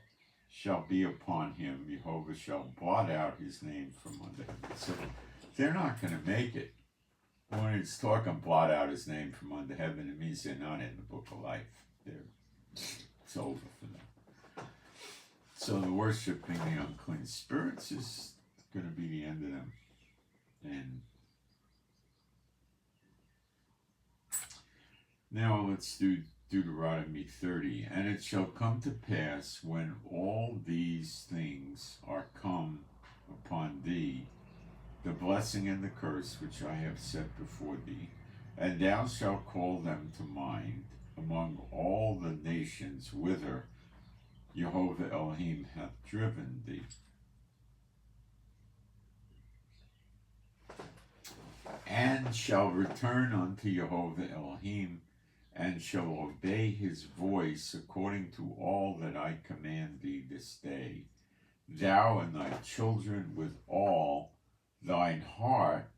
shall be upon him. Jehovah shall blot out his name from under him. So they're not going to make it. When it's talking blot out his name from under heaven, it means they're not in the book of life. It's over for them. So the worshiping the unclean spirits is going to be the end of them. And now let's do Deuteronomy 30. And it shall come to pass when all these things are come upon thee, the blessing and the curse which I have set before thee, and thou shalt call them to mind among all the nations whither Jehovah Elohim hath driven thee. And shall return unto Jehovah Elohim, and shall obey his voice according to all that I command thee this day, thou and thy children with all thine heart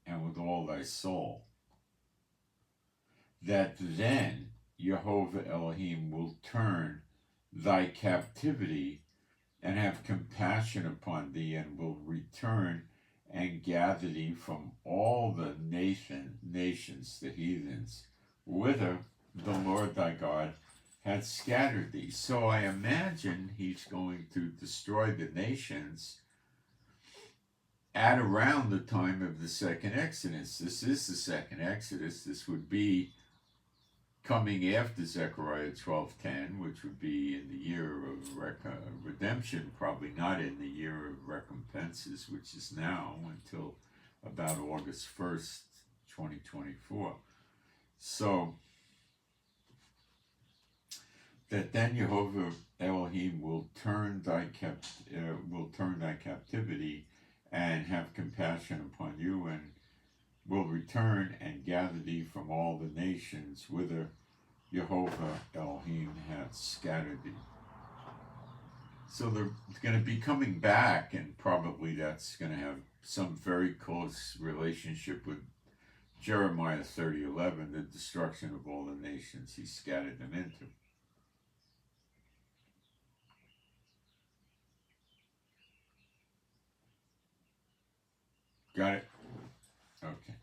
and with all thy soul, that then Jehovah Elohim will turn thy captivity and have compassion upon thee, and will return and gather thee from all the nations, the heathens, whither the Lord thy God hath scattered thee. So I imagine he's going to destroy the nations at around the time of the second Exodus. This is the second Exodus. This would be coming after Zechariah 12:10, which would be in the year of redemption, probably not in the year of recompenses, which is now until about August 1st, 2024. So that then Jehovah Elohim will turn thy captivity and have compassion upon you, and will return and gather thee from all the nations whither Jehovah Elohim hath scattered thee. So they're going to be coming back, and probably that's going to have some very close relationship with Jeremiah 30:11, the destruction of all the nations he scattered them into. Got it? Okay.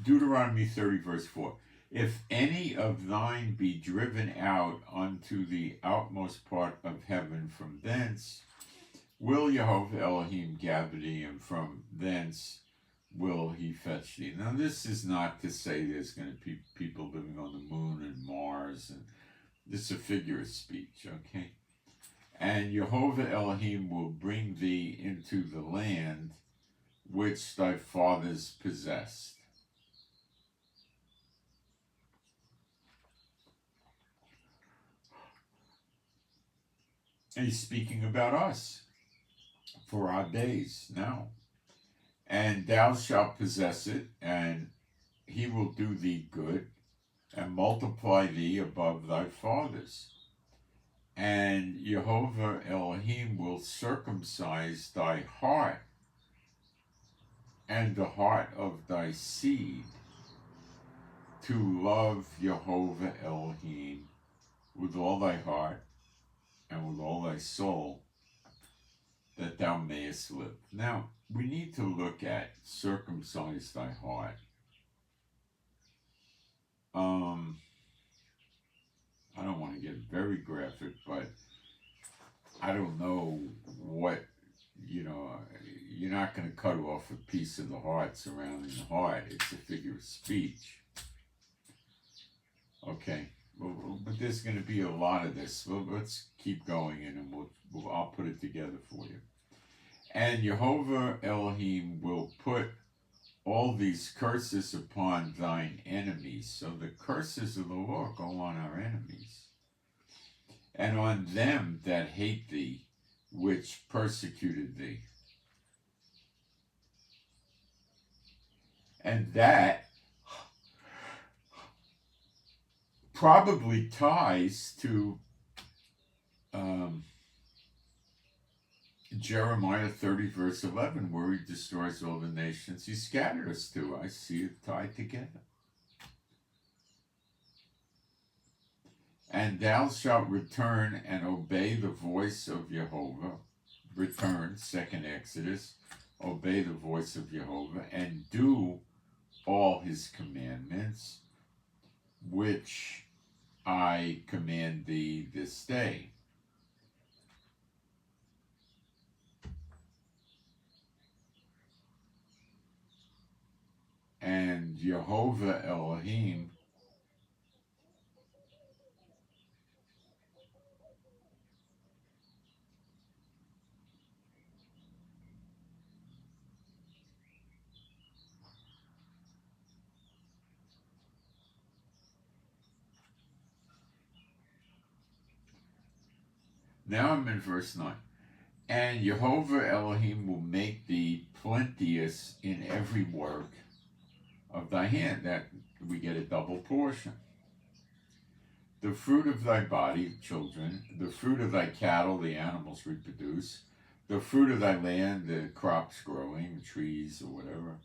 Deuteronomy 30, verse 4. If any of thine be driven out unto the outmost part of heaven from thence, will Jehovah Elohim gather thee, and from thence will he fetch thee. Now this is not to say there's going to be people living on the moon and Mars, and this is a figure of speech, okay? And Jehovah Elohim will bring thee into the land which thy fathers possessed. And he's speaking about us for our days now. And thou shalt possess it, and he will do thee good, and multiply thee above thy fathers. And Jehovah Elohim will circumcise thy heart and the heart of thy seed, to love Jehovah Elohim with all thy heart and with all thy soul, that thou mayest live. Now, we need to look at circumcise thy heart. I don't want to get very graphic, but I don't know what, you're not going to cut off a piece of the heart surrounding the heart. It's a figure of speech. Okay, but there's going to be a lot of this. Well, let's keep going, and I'll put it together for you. And Jehovah Elohim will put all these curses upon thine enemies. So the curses of the Lord go on our enemies, and on them that hate thee, which persecuted thee. And that probably ties to Jeremiah 30 verse 11, where he destroys all the nations he scattered us to. I see it tied together. And thou shalt return and obey the voice of Jehovah. Return, 2nd Exodus, obey the voice of Jehovah, and do all his commandments, which I command thee this day. And Jehovah Elohim now I'm in verse 9. And Jehovah Elohim will make thee plenteous in every work of thy hand, that we get a double portion. The fruit of thy body, children, the fruit of thy cattle, the animals reproduce, the fruit of thy land, the crops growing, trees or whatever,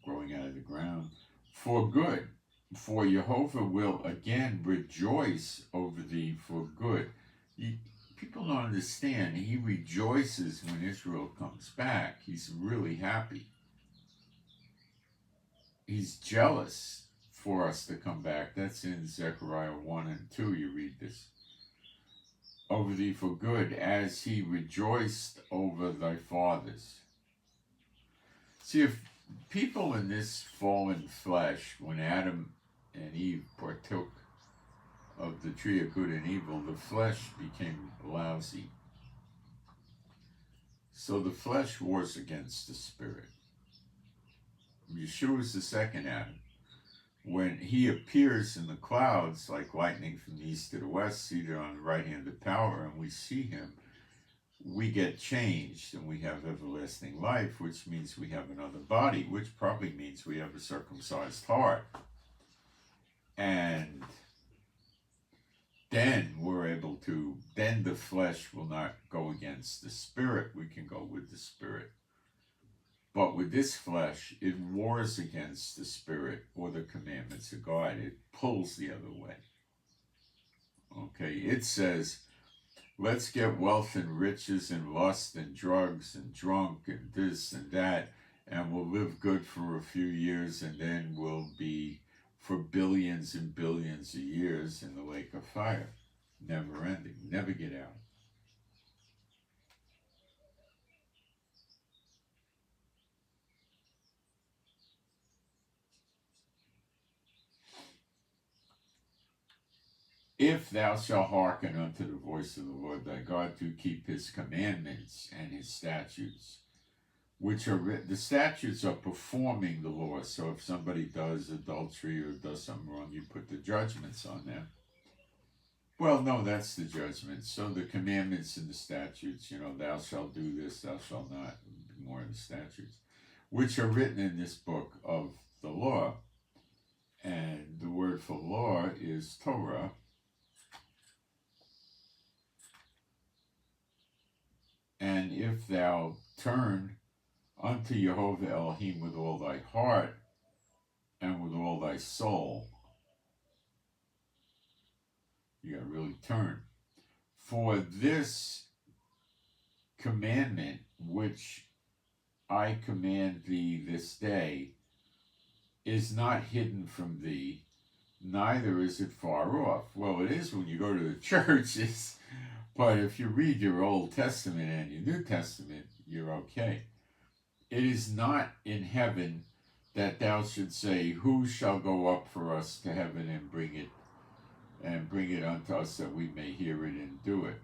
growing out of the ground, for good. For Jehovah will again rejoice over thee for good. People don't understand. He rejoices when Israel comes back. He's really happy. He's jealous for us to come back. That's in Zechariah 1 and 2. You read this. Over thee for good, as he rejoiced over thy fathers. See, if people in this fallen flesh, when Adam and Eve partook of the tree of good and evil, the flesh became lousy. So the flesh wars against the spirit. Yeshua is the second Adam. When he appears in the clouds like lightning from the east to the west, seated on the right hand of power, and we see him, we get changed and we have everlasting life, which means we have another body, which probably means we have a circumcised heart. And then we're able to, then the flesh will not go against the spirit. We can go with the spirit. But with this flesh, it wars against the spirit or the commandments of God. It pulls the other way. Okay, it says, let's get wealth and riches and lust and drugs and drunk and this and that, and we'll live good for a few years, and then we'll be for billions and billions of years in the lake of fire. Never ending. Never get out. If thou shalt hearken unto the voice of the Lord thy God to keep his commandments and his statutes, which are written, the statutes are performing the law. So if somebody does adultery or does something wrong, you put the judgments on them. Well, no, that's the judgment. So the commandments and the statutes, thou shalt do this, thou shalt not, more in the statutes, which are written in this book of the law. And the word for law is Torah. And if thou turn unto Jehovah Elohim with all thy heart and with all thy soul, you got to really turn. For this commandment which I command thee this day is not hidden from thee, neither is it far off. Well, it is when you go to the churches, but if you read your Old Testament and your New Testament, you're okay. It is not in heaven that thou should say, who shall go up for us to heaven and bring it unto us that we may hear it and do it.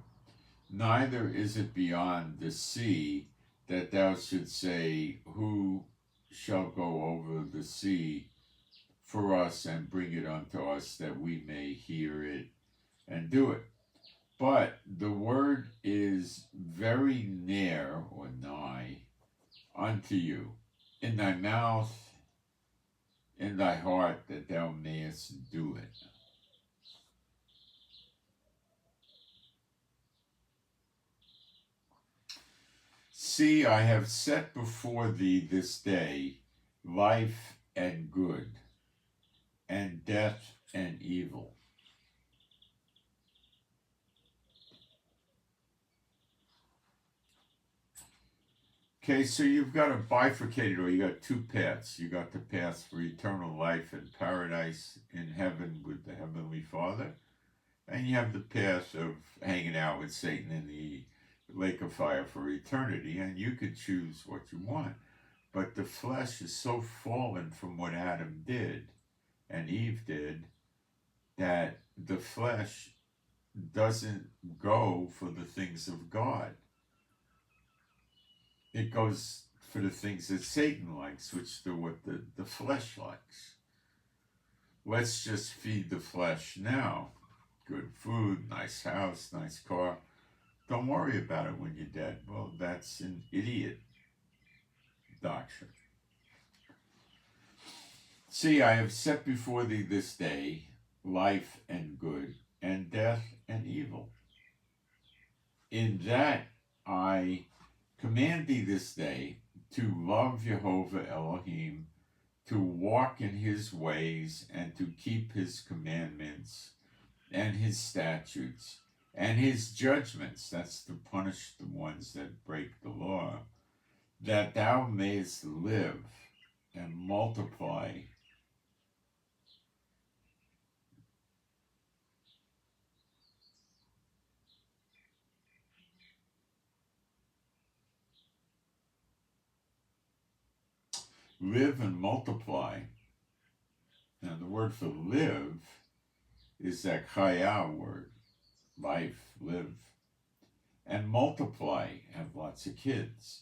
Neither is it beyond the sea that thou should say, who shall go over the sea for us and bring it unto us that we may hear it and do it. But the word is very near or nigh unto you, in thy mouth, in thy heart, that thou mayest do it. See, I have set before thee this day life and good, and death and evil. Okay, so you've got a bifurcated, or you got two paths. You got the path for eternal life and paradise in heaven with the Heavenly Father, and you have the path of hanging out with Satan in the lake of fire for eternity, and you could choose what you want. But the flesh is so fallen from what Adam did and Eve did that the flesh doesn't go for the things of God. It goes for the things that Satan likes, which are what the flesh likes. Let's just feed the flesh now. Good food, nice house, nice car. Don't worry about it when you're dead. Well, that's an idiot doctrine. See, I have set before thee this day life and good, and death and evil. In that I command thee this day to love Jehovah Elohim, to walk in his ways, and to keep his commandments and his statutes and his judgments. That's to punish the ones that break the law, that thou mayest live and multiply. Live and multiply. Now the word for live is that chaya word. Life, live. And multiply, have lots of kids.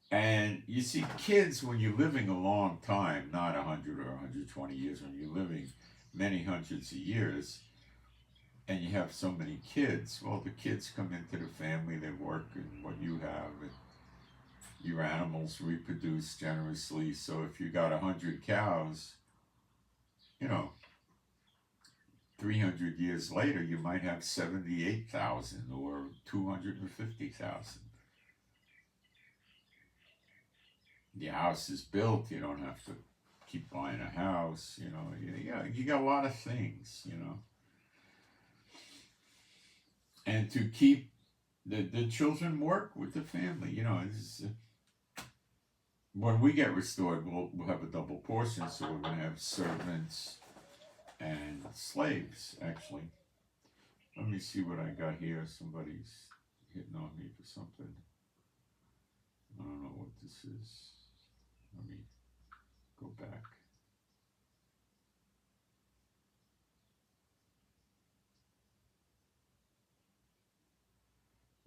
And you see, kids, when you're living a long time, not 100 or 120 years, when you're living many hundreds of years, and you have so many kids, well, the kids come into the family, they work in what you have, and your animals reproduce generously. So if you got 100 cows, 300 years later, you might have 78,000 or 250,000. The house is built, you don't have to keep buying a house, you got a lot of things, And to keep the children work with the family, when we get restored, we'll have a double portion, so we're going to have servants and slaves, actually. Let me see what I got here. Somebody's hitting on me for something. I don't know what this is. Let me go back.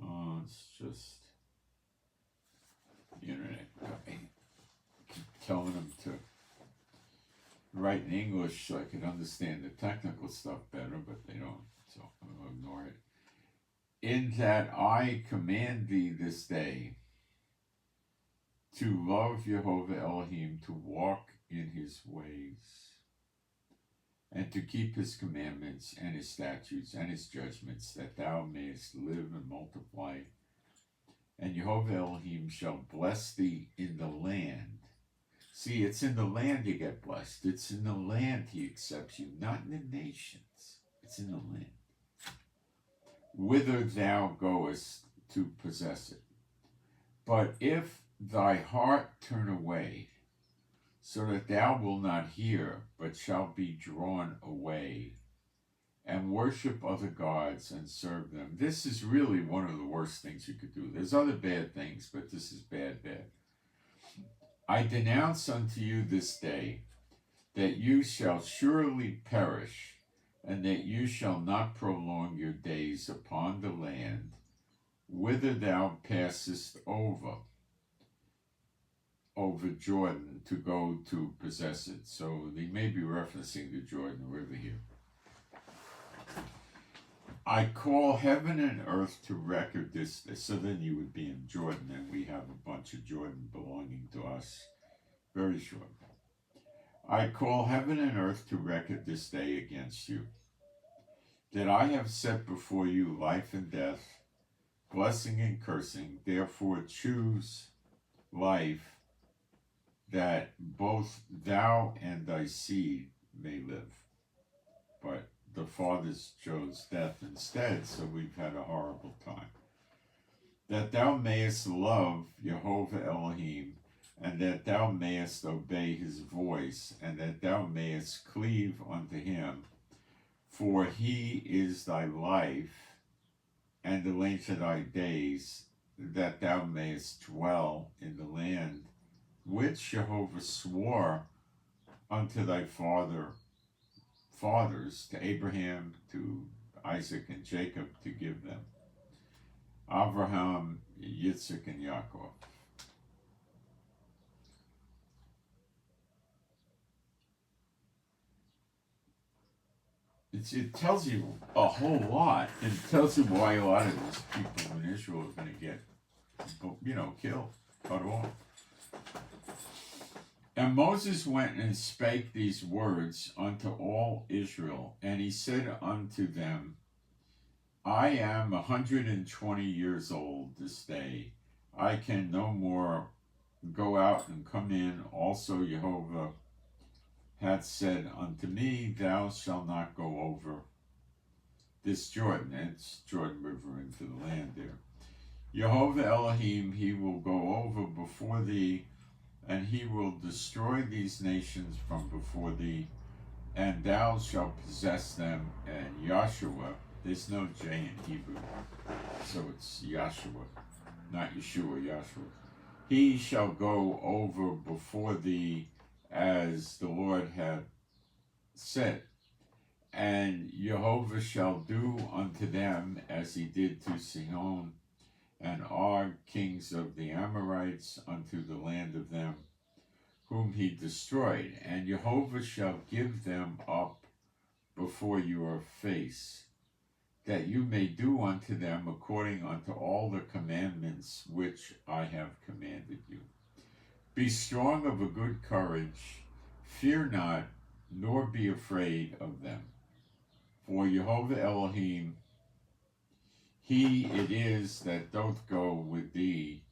Oh, it's just the internet. I keep telling them to write in English so I can understand the technical stuff better, but they don't, so I'm going to ignore it. In that I command thee this day to love Jehovah Elohim, to walk in his ways, and to keep his commandments and his statutes and his judgments, that thou mayest live and multiply. And Jehovah Elohim shall bless thee in the land. See, it's in the land you get blessed. It's in the land he accepts you, not in the nations. It's in the land. Whither thou goest to possess it. But if thy heart turn away, so that thou wilt not hear, but shalt be drawn away, and worship other gods and serve them. This is really one of the worst things you could do. There's other bad things, but this is bad. I denounce unto you this day that you shall surely perish, and that you shall not prolong your days upon the land whither thou passest over Jordan to go to possess it. So they may be referencing the Jordan River here. I call heaven and earth to record this. So then you would be in Jordan, and we have a bunch of Jordan belonging to us. Very short. I call heaven and earth to record this day against you, that I have set before you life and death, blessing and cursing. Therefore choose life, that both thou and thy seed may live. But the fathers chose death instead, so we've had a horrible time. That thou mayest love Jehovah Elohim, and that thou mayest obey his voice, and that thou mayest cleave unto him, for he is thy life, and the length of thy days, that thou mayest dwell in the land which Jehovah swore unto thy fathers, to Abraham, to Isaac, and Jacob, to give them. Abraham, Yitzhak, and Yaakov. It tells you a whole lot, and it tells you why a lot of these people in Israel are going to get, killed, cut off. And Moses went and spake these words unto all Israel, and he said unto them, I am 120 years old this day. I can no more go out and come in. Also Jehovah hath said unto me, thou shalt not go over this Jordan. It's Jordan River into the land there. Jehovah Elohim, he will go over before thee, and he will destroy these nations from before thee, and thou shalt possess them. And Yahshua, there's no J in Hebrew, so it's Yahshua, not Yeshua, Yahshua. He shall go over before thee as the Lord hath said, and Jehovah shall do unto them as he did to Sihon and Og, kings of the Amorites, unto the land of them, whom he destroyed. And Jehovah shall give them up before your face, that you may do unto them according unto all the commandments which I have commanded you. Be strong of a good courage, fear not, nor be afraid of them. For Jehovah Elohim, he it is that doth go with thee.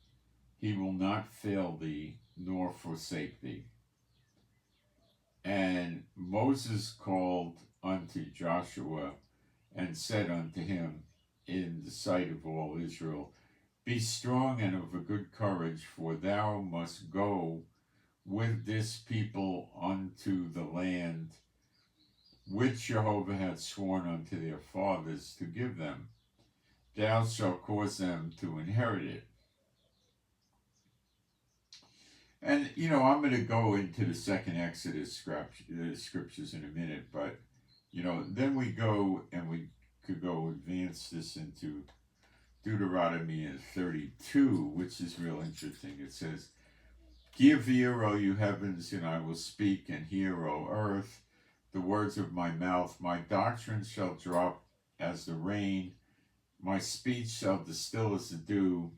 He will not fail thee, nor forsake thee. And Moses called unto Joshua, and said unto him in the sight of all Israel, be strong and of a good courage, for thou must go with this people unto the land which Jehovah had sworn unto their fathers to give them. Thou shalt cause them to inherit it. And, I'm going to go into the second Exodus scriptures in a minute, but, then we go and we could go advance this into Deuteronomy 32, which is real interesting. It says, give ear, O you heavens, and I will speak, and hear, O earth, the words of my mouth. My doctrine shall drop as the rain, my speech shall distill as the dew,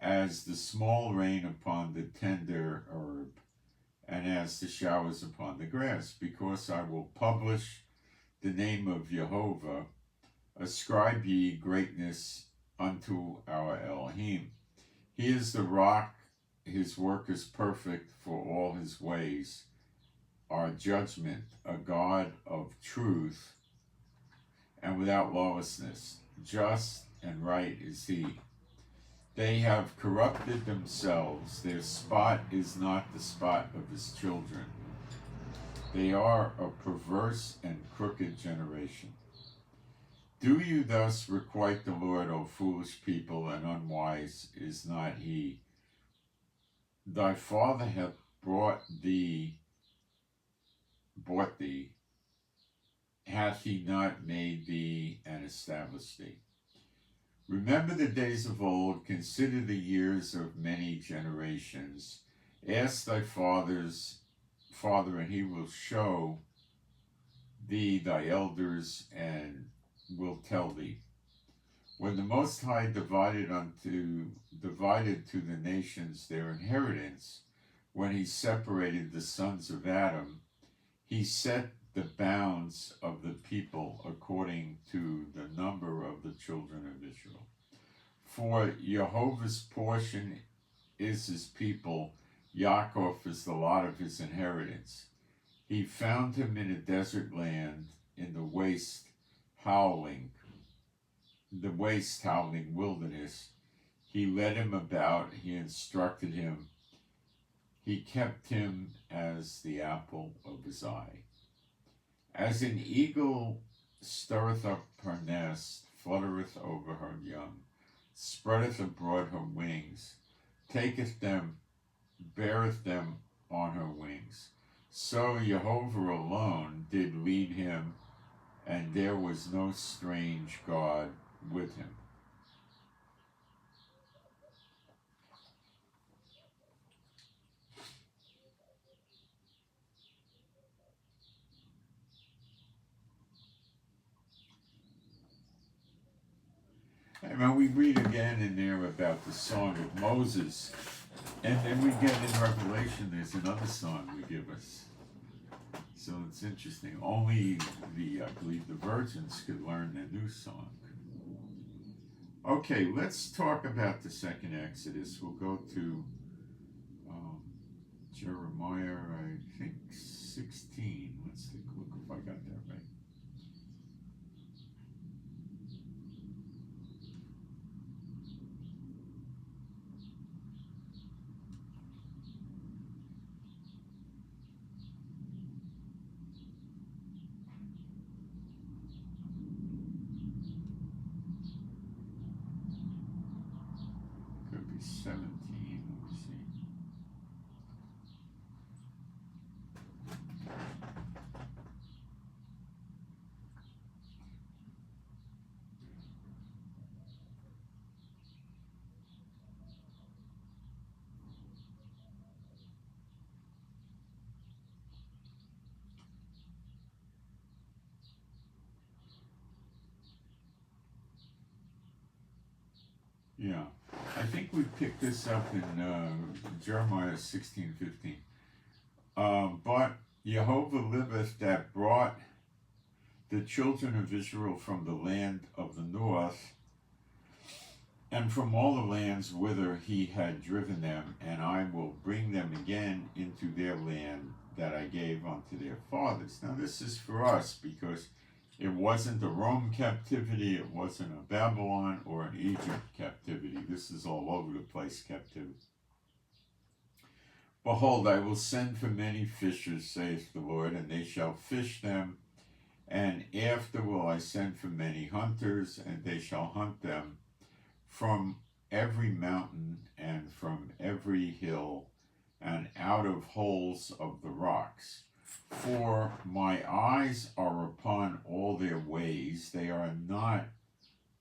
as the small rain upon the tender herb, and as the showers upon the grass, because I will publish the name of Jehovah. Ascribe ye greatness unto our Elohim. He is the rock, his work is perfect, for all his ways are judgment, a God of truth and without lawlessness. Just and right is he. They have corrupted themselves. Their spot is not the spot of his children. They are a perverse and crooked generation. Do you thus requite the Lord, O foolish people, and unwise is not he? Thy father hath bought thee, hath he not made thee and established thee? Remember the days of old, consider the years of many generations. Ask thy father, and he will show thee thy elders, and will tell thee. When the Most High divided to the nations their inheritance, when he separated the sons of Adam, he set the bounds of the people according to the number of the children of Israel. For Jehovah's portion is his people, Yaakov is the lot of his inheritance. He found him in a desert land, in the waste howling wilderness. He led him about, he instructed him, he kept him as the apple of his eye. As an eagle stirreth up her nest, fluttereth over her young, spreadeth abroad her wings, taketh them, beareth them on her wings. So Jehovah alone did lead him, and there was no strange God with him. And when we read again in there about the song of Moses, and then we get in Revelation, there's another song we give us. So it's interesting. Only I believe the virgins could learn the new song. Okay, let's talk about the second Exodus. We'll go to Jeremiah, I think 16. Let's take a look if I got that right. Could be 17. Let me see. Yeah, I think we picked this up in Jeremiah 16:15. But Jehovah liveth, that brought the children of Israel from the land of the north, and from all the lands whither he had driven them, and I will bring them again into their land that I gave unto their fathers. Now this is for us, because it wasn't a Rome captivity, it wasn't a Babylon or an Egypt captivity. This is all over the place captivity. Behold, I will send for many fishers, saith the Lord, and they shall fish them. And after will I send for many hunters, and they shall hunt them from every mountain and from every hill, and out of holes of the rocks. For my eyes are upon all their ways, they are not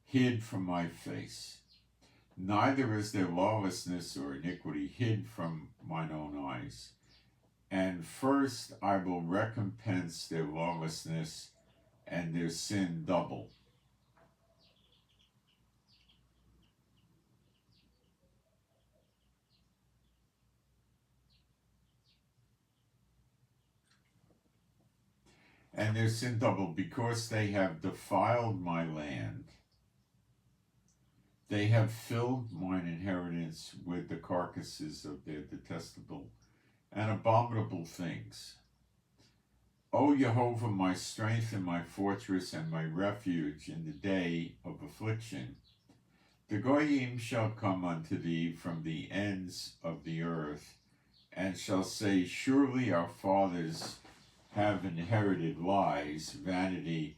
hid from my face. Neither is their lawlessness or iniquity hid from mine own eyes. And first I will recompense their lawlessness and their sin double. And their sin double, because they have defiled my land. They have filled mine inheritance with the carcasses of their detestable and abominable things. O Jehovah, my strength and my fortress and my refuge in the day of affliction, The goyim shall come unto thee from the ends of the earth, and shall say, surely our fathers have inherited lies, vanity,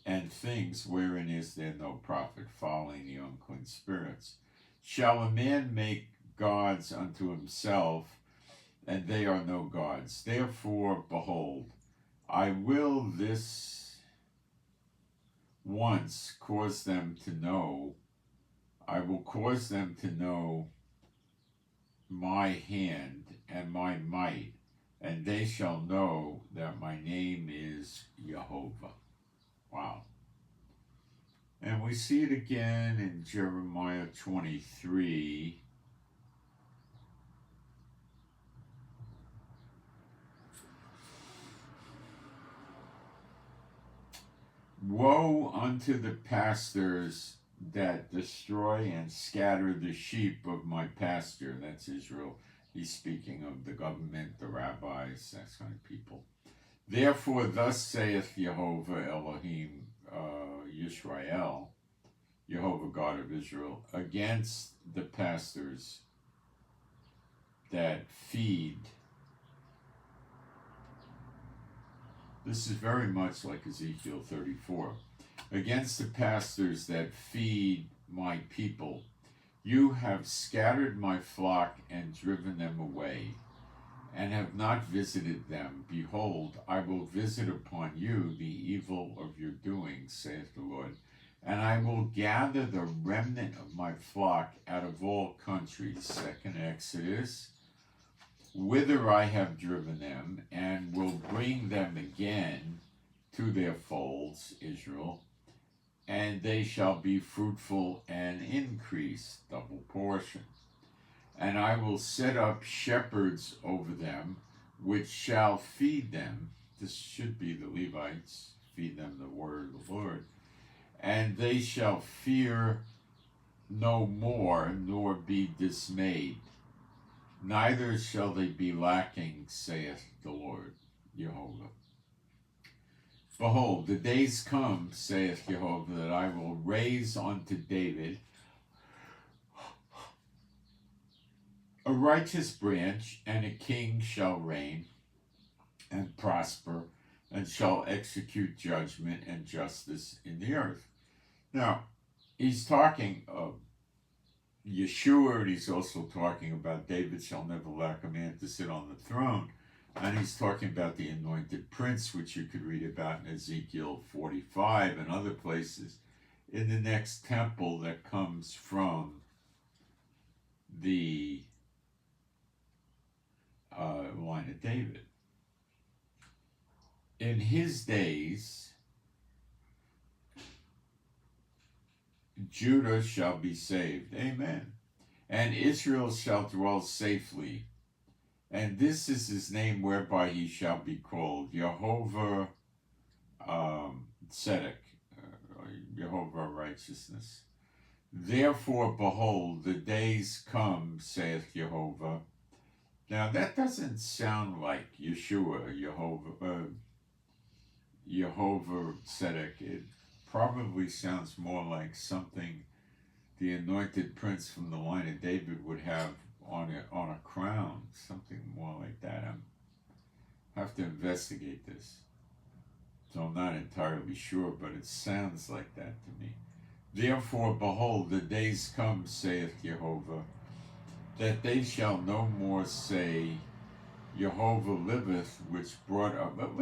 and things wherein is there no profit, following the unclean spirits. Shall a man make gods unto himself, and they are no gods? Therefore, behold, I will this once cause them to know, I will cause them to know my hand and my might, and they shall know that my name is Jehovah. Wow. And we see it again in Jeremiah 23. Woe unto the pastors that destroy and scatter the sheep of my pasture. That's Israel. He's speaking of the government, the rabbis, that kind of people. Therefore, thus saith Jehovah Elohim Yisrael, Jehovah God of Israel, against the pastors that feed. This is very much like Ezekiel 34. Against the pastors that feed my people, you have scattered my flock and driven them away, and have not visited them. Behold, I will visit upon you the evil of your doings, saith the Lord, and I will gather the remnant of my flock out of all countries. Second Exodus, whither I have driven them, and will bring them again to their folds, Israel, and they shall be fruitful and increase, double portion. And I will set up shepherds over them, which shall feed them. This should be the Levites, feed them the word of the Lord. And they shall fear no more, nor be dismayed. Neither shall they be lacking, saith the Lord, Jehovah. Behold, the days come, saith Jehovah, that I will raise unto David a righteous branch, and a king shall reign and prosper, and shall execute judgment and justice in the earth. Now, he's talking of Yeshua, and he's also talking about David shall never lack a man to sit on the throne. And he's talking about the anointed prince, which you could read about in Ezekiel 45 and other places, in the next temple that comes from the line of David. In his days, Judah shall be saved. Amen. And Israel shall dwell safely. And this is his name whereby he shall be called Jehovah Tzedek, Jehovah Righteousness. Therefore, behold, the days come, saith Jehovah. Now that doesn't sound like Yeshua, Jehovah Tzedek. It probably sounds more like something the anointed prince from the line of David would have on a crown, something more like that. I have to investigate this, so I'm not entirely sure, but it sounds like that to me. Therefore, behold, the days come, saith Jehovah, that they shall no more say, Jehovah liveth, which brought up. But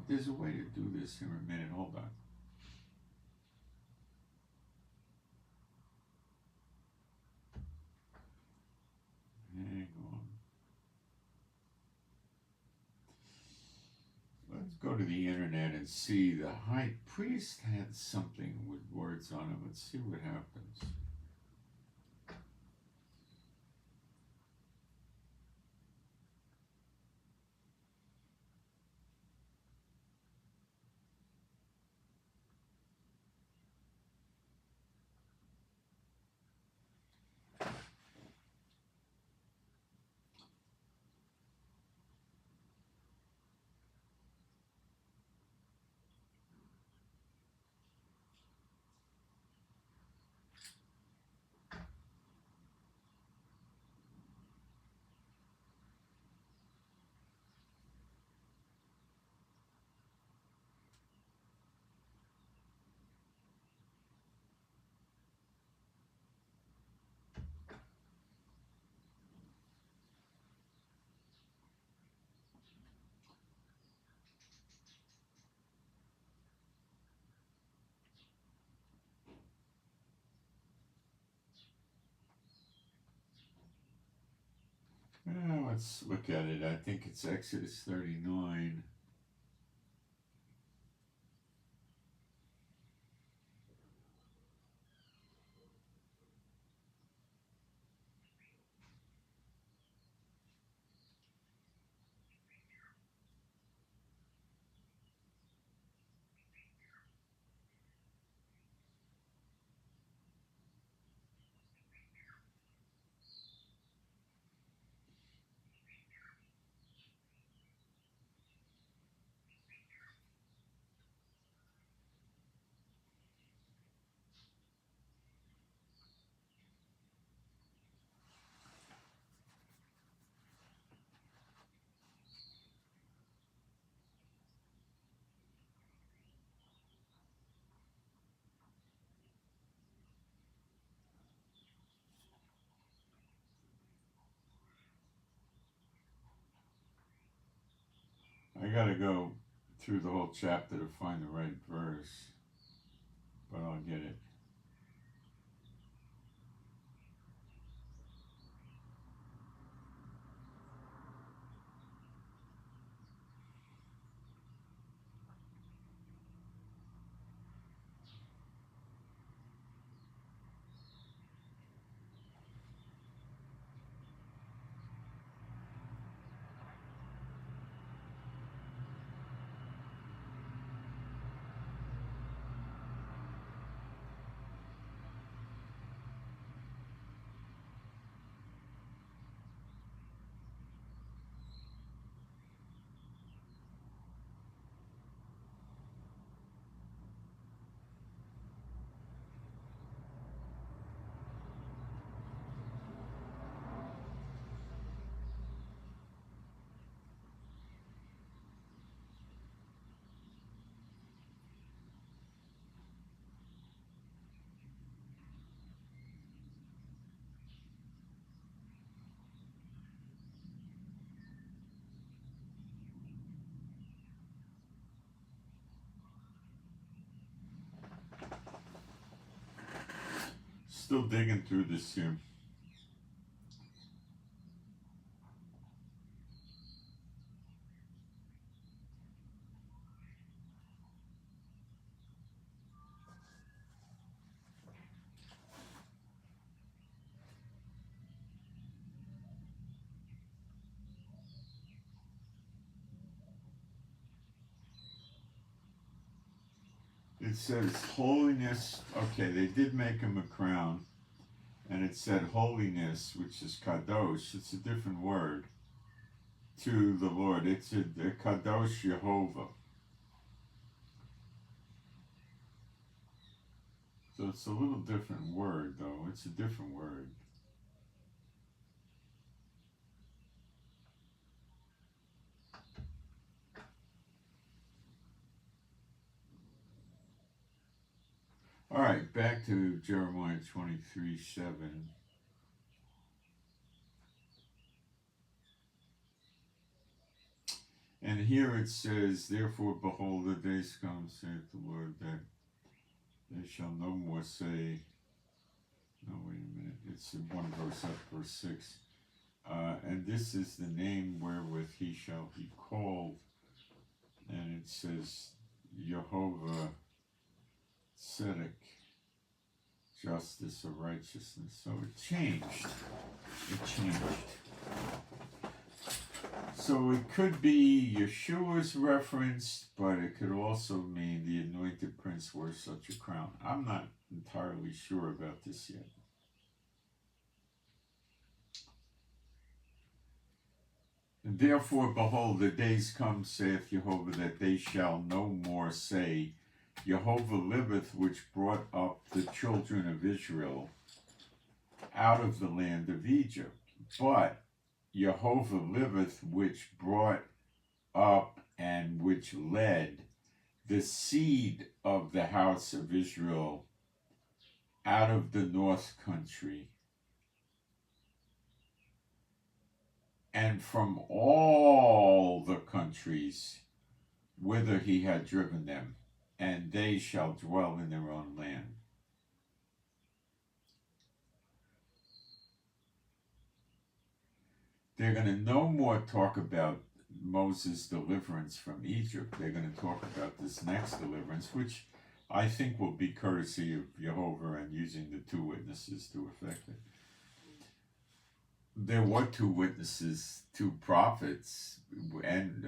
there's a way to do this here in a minute. Hold on. Hang on. Let's go to the internet and see. The high priest had something with words on it. Let's see what happens. Let's look at it. I think it's Exodus 39. I gotta go through the whole chapter to find the right verse, but I'll get it. Still digging through this here. It says holiness. Okay, they did make him a crown, and it said holiness, which is kadosh. It's a different word to the Lord. It's a kadosh Jehovah. So it's a little different word, though. It's a different word. All right, back to Jeremiah 23:7. And here it says, therefore, behold, the days come, saith the Lord, that they shall no more say, no, wait a minute, it's one verse up, verse 6. And this is the name wherewith he shall be called. And it says, Jehovah Tzedek, justice or righteousness. So it changed. It changed. So it could be Yeshua's reference, but it could also mean the anointed prince wears such a crown. I'm not entirely sure about this yet. And therefore, behold, the days come, saith Jehovah, that they shall no more say, Jehovah liveth, which brought up the children of Israel out of the land of Egypt. But Jehovah liveth, which brought up and which led the seed of the house of Israel out of the north country, and from all the countries whither he had driven them, and they shall dwell in their own land. they're going to no more talk about Moses' deliverance from Egypt. They're going to talk about this next deliverance, which I think will be courtesy of Jehovah and using the two witnesses to effect it. There were two witnesses, two prophets, and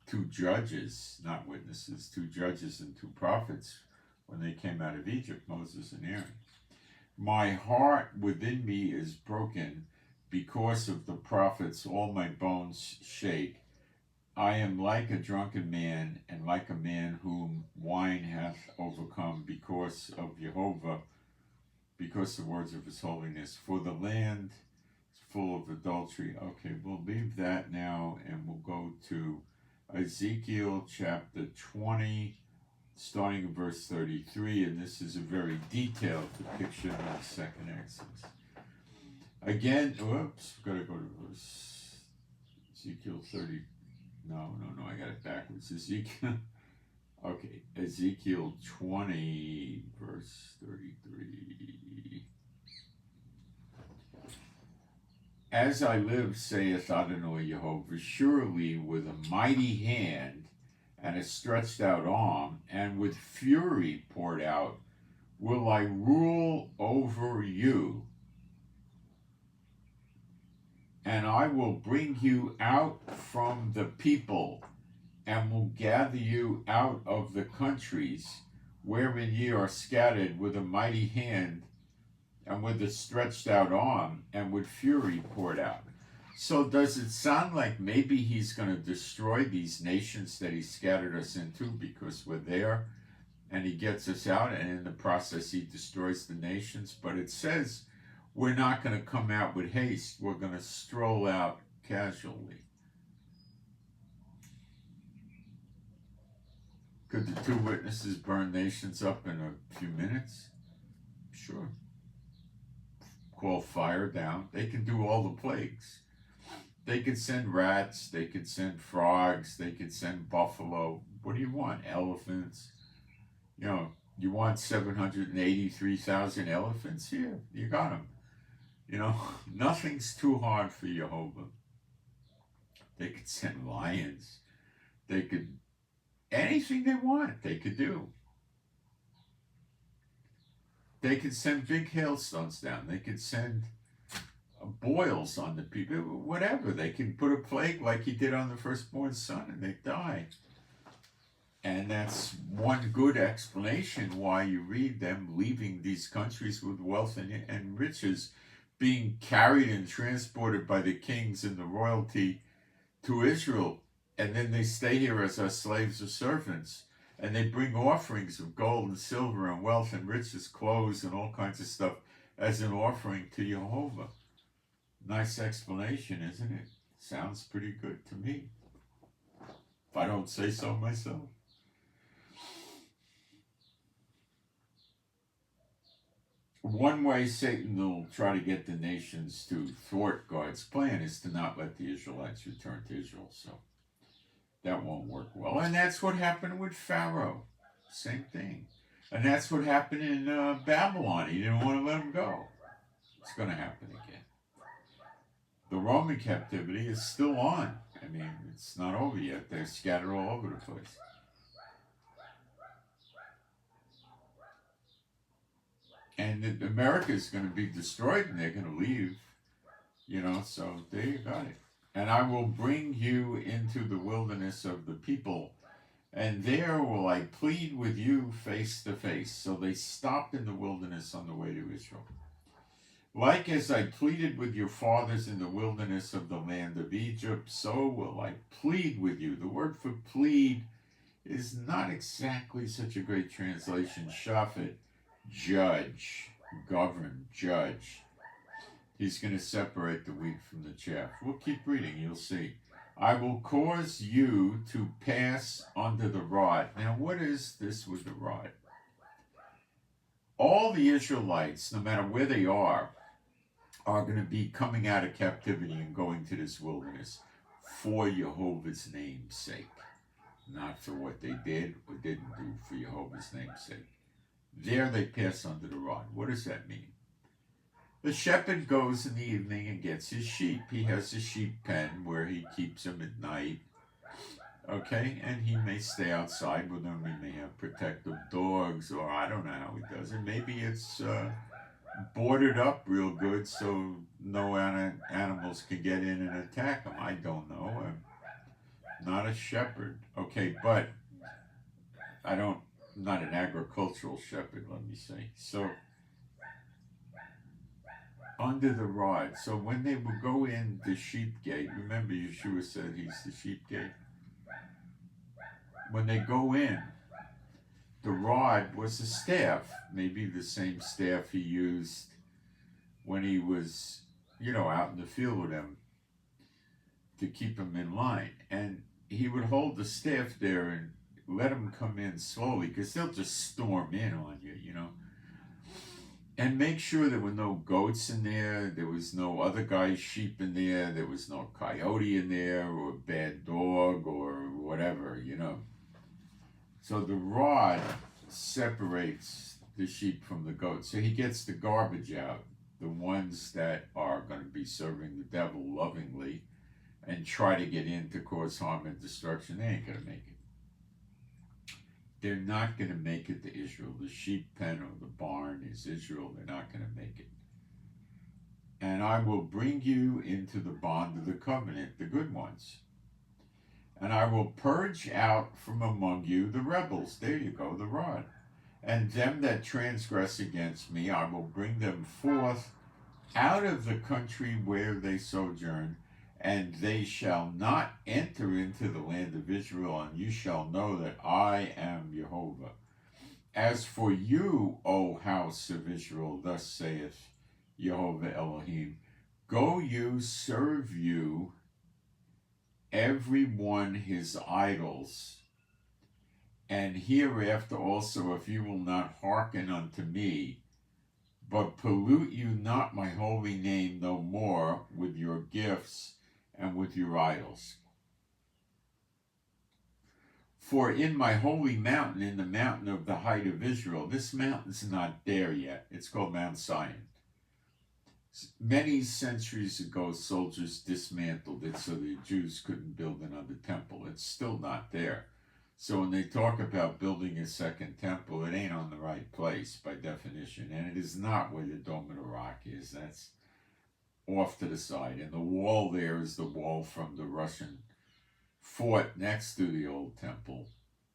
two judges, not witnesses, two judges and two prophets when they came out of Egypt, Moses and Aaron. My heart within me is broken because of the prophets, all my bones shake. I am like a drunken man, and like a man whom wine hath overcome, because of Jehovah, because the words of his holiness. For the land is full of adultery. Okay, we'll leave that now, and we'll go to Ezekiel chapter 20, starting in verse 33, and this is a very detailed depiction of the second Exodus. Again, whoops, gotta go to verse Ezekiel 30. No, I got it backwards. Ezekiel 20, verse 33. As I live, saith Adonai Jehovah, surely with a mighty hand and a stretched out arm, and with fury poured out, will I rule over you. And I will bring you out from the people, and will gather you out of the countries wherein ye are scattered, with a mighty hand, and with a stretched out arm, and with fury poured out. So does it sound like maybe he's going to destroy these nations that he scattered us into because we're there, and he gets us out, and in the process he destroys the nations? But it says we're not going to come out with haste. We're going to stroll out casually. Could the two witnesses burn nations up in a few minutes? Sure. Call fire down. They can do all the plagues. They could send rats. They could send frogs. They could send buffalo. What do you want? Elephants. You want 783,000 elephants here? You got them. Nothing's too hard for Jehovah. They could send lions. They could, anything they want, they could do. They could send big hailstones down. They could send boils on the people, whatever. They can put a plague like he did on the firstborn son, and they die. And that's one good explanation why you read them leaving these countries with wealth and riches, being carried and transported by the kings and the royalty to Israel, and then they stay here as our slaves or servants, and they bring offerings of gold and silver and wealth and riches, clothes and all kinds of stuff as an offering to Jehovah. Nice explanation, isn't it? Sounds pretty good to me, if I don't say so myself. One way Satan will try to get the nations to thwart God's plan is to not let the Israelites return to Israel. So that won't work well. And that's what happened with Pharaoh. Same thing. And that's what happened in Babylon. He didn't want to let them go. It's going to happen again. The Roman captivity is still on. I mean, it's not over yet. They're scattered all over the place. And America is going to be destroyed, and they're going to leave, so there you got it. And I will bring you into the wilderness of the people, and there will I plead with you face to face. So they stopped in the wilderness on the way to Israel. Like as I pleaded with your fathers in the wilderness of the land of Egypt, so will I plead with you. The word for plead is not exactly such a great translation. Shafet. Judge, govern, judge. He's going to separate the wheat from the chaff. We'll keep reading, you'll see. I will cause you to pass under the rod. Now, what is this with the rod? All the Israelites, no matter where they are going to be coming out of captivity and going to this wilderness for Jehovah's name's sake. Not for what they did or didn't do, for Jehovah's name's sake. There they pass under the rod. What does that mean? The shepherd goes in the evening and gets his sheep. He has a sheep pen where he keeps them at night. Okay, and he may stay outside with them. He may have protective dogs, or I don't know how he does it. Maybe it's boarded up real good so no animals can get in and attack him. I don't know. I'm not a shepherd. Okay, but I'm not an agricultural shepherd, let me say. So, under the rod. So when they would go in the sheep gate, remember Yeshua said he's the sheep gate. When they go in, the rod was a staff, maybe the same staff he used when he was, out in the field with them to keep them in line. And he would hold the staff there and let them come in slowly, because they'll just storm in on you, And make sure there were no goats in there, there was no other guy's sheep in there was no coyote in there, or a bad dog, or whatever, So the rod separates the sheep from the goats. So he gets the garbage out, the ones that are going to be serving the devil lovingly and try to get in to cause harm and destruction. They ain't going to make it. They're not going to make it to Israel. The sheep pen or the barn is Israel. They're not going to make it. And I will bring you into the bond of the covenant, the good ones. And I will purge out from among you the rebels. There you go, the rod. And them that transgress against me, I will bring them forth out of the country where they sojourn, and they shall not enter into the land of Israel, and you shall know that I am Jehovah. As for you, O house of Israel, thus saith Jehovah Elohim, go you, serve you, every one his idols, and hereafter also, if you will not hearken unto me, but pollute you not my holy name no more with your gifts and with your idols. For in my holy mountain, in the mountain of the height of Israel, this mountain's not there yet. It's called Mount Zion. Many centuries ago, soldiers dismantled it so the Jews couldn't build another temple. It's still not there. So when they talk about building a second temple, it ain't on the right place by definition. And it is not where the Dome of the Rock is. That's off to the side. And the wall there is the wall from the Russian fort next to the old temple,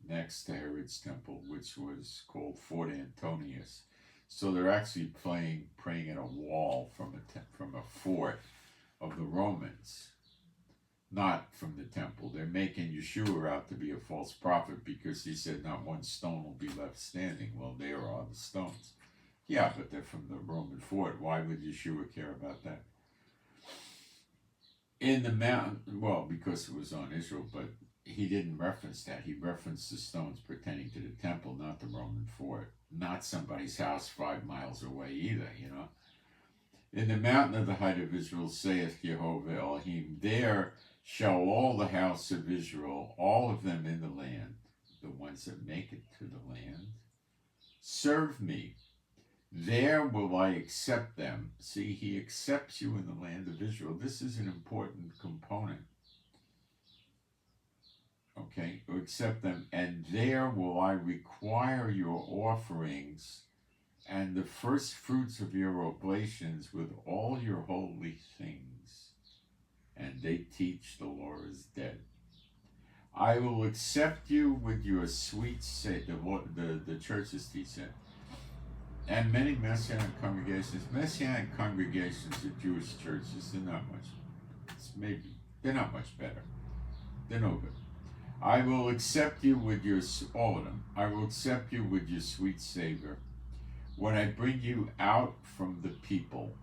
next to Herod's temple, which was called Fort Antonius. So they're actually praying at a wall from a fort of the Romans, not from the temple. They're making Yeshua out to be a false prophet because he said not one stone will be left standing. Well, there are the stones. Yeah, but they're from the Roman fort. Why would Yeshua care about that? In the mountain, well, because it was on Israel, but he didn't reference that. He referenced the stones pertaining to the temple, not the Roman fort. Not somebody's house 5 miles away either, In the mountain of the height of Israel, saith Jehovah Elohim, there shall all the house of Israel, all of them in the land, the ones that make it to the land, serve me. There will I accept them. See, he accepts you in the land of Israel. This is an important component. Okay, accept them, and there will I require your offerings and the first fruits of your oblations with all your holy things. And they teach the law is dead. I will accept you with your sweet saith. The churches teach that. And many Messianic congregations are Jewish churches. They're not much better. They're no good. I will accept you with all of them. I will accept you with your sweet savor when I bring you out from the people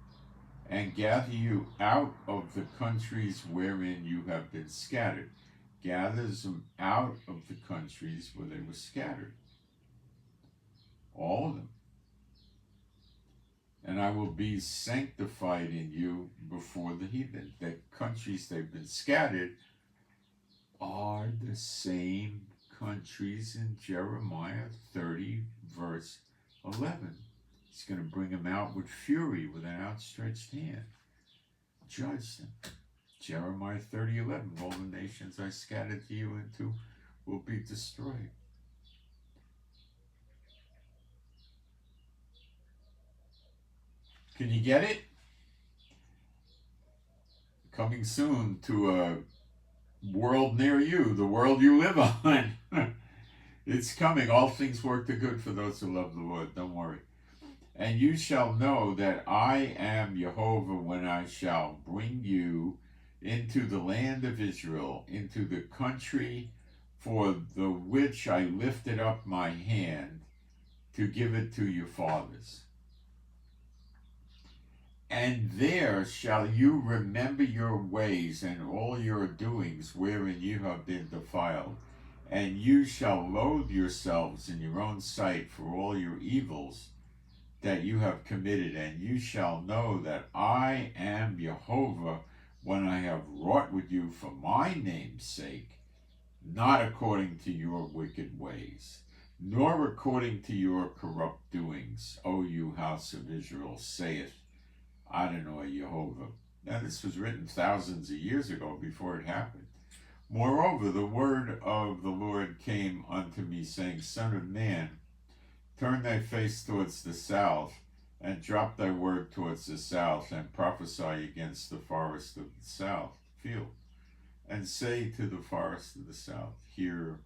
and gather you out of the countries wherein you have been scattered. Gathers them out of the countries where they were scattered. All of them. And I will be sanctified in you before the heathen. The countries they've been scattered are the same countries in Jeremiah 30, verse 11. He's going to bring them out with fury, with an outstretched hand. Judge them. Jeremiah 30:11. All the nations I scattered to you into will be destroyed. Can you get it? Coming soon to a world near you, the world you live on. It's coming. All things work to good for those who love the Lord. Don't worry. And you shall know that I am Jehovah when I shall bring you into the land of Israel, into the country for the which I lifted up my hand to give it to your fathers. And there shall you remember your ways and all your doings wherein you have been defiled. And you shall loathe yourselves in your own sight for all your evils that you have committed. And you shall know that I am Jehovah when I have wrought with you for my name's sake, not according to your wicked ways, nor according to your corrupt doings, O you house of Israel, saith Adonai Jehovah. Now this was written thousands of years ago before it happened. Moreover, the word of the Lord came unto me, saying, Son of man, turn thy face towards the south, and drop thy word towards the south, and prophesy against the forest of the south field, and say to the forest of the south, Hear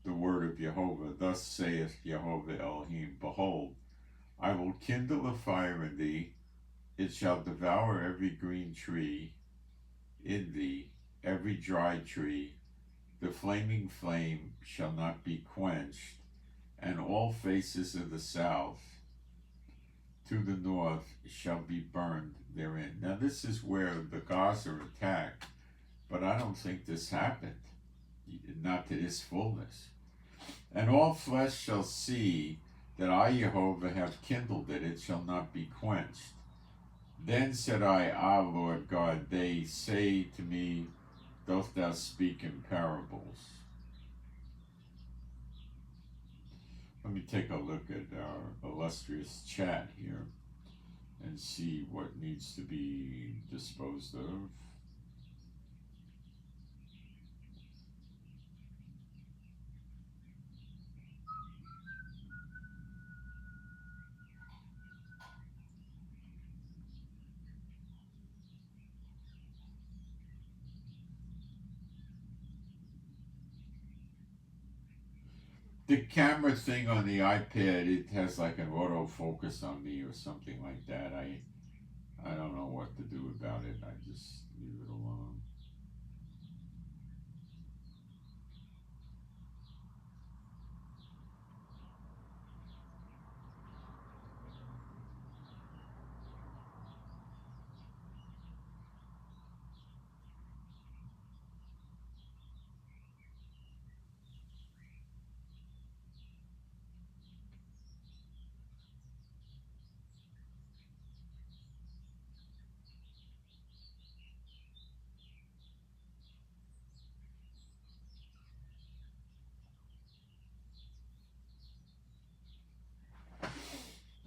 the word of Jehovah. Thus saith Jehovah Elohim, Behold, I will kindle a fire in thee, it shall devour every green tree in thee, every dry tree. The flaming flame shall not be quenched, and all faces of the south to the north shall be burned therein. Now this is where the Gaza are attacked, but I don't think this happened, not to this fullness. And all flesh shall see that I, Jehovah, have kindled it, it shall not be quenched. Then said I, Ah, Lord God, they say to me, Dost thou speak in parables? Let me take a look at our illustrious chat here and see what needs to be disposed of. The camera thing on the iPad, it has like an autofocus on me or something like that. I don't know what to do about it. I just leave it alone.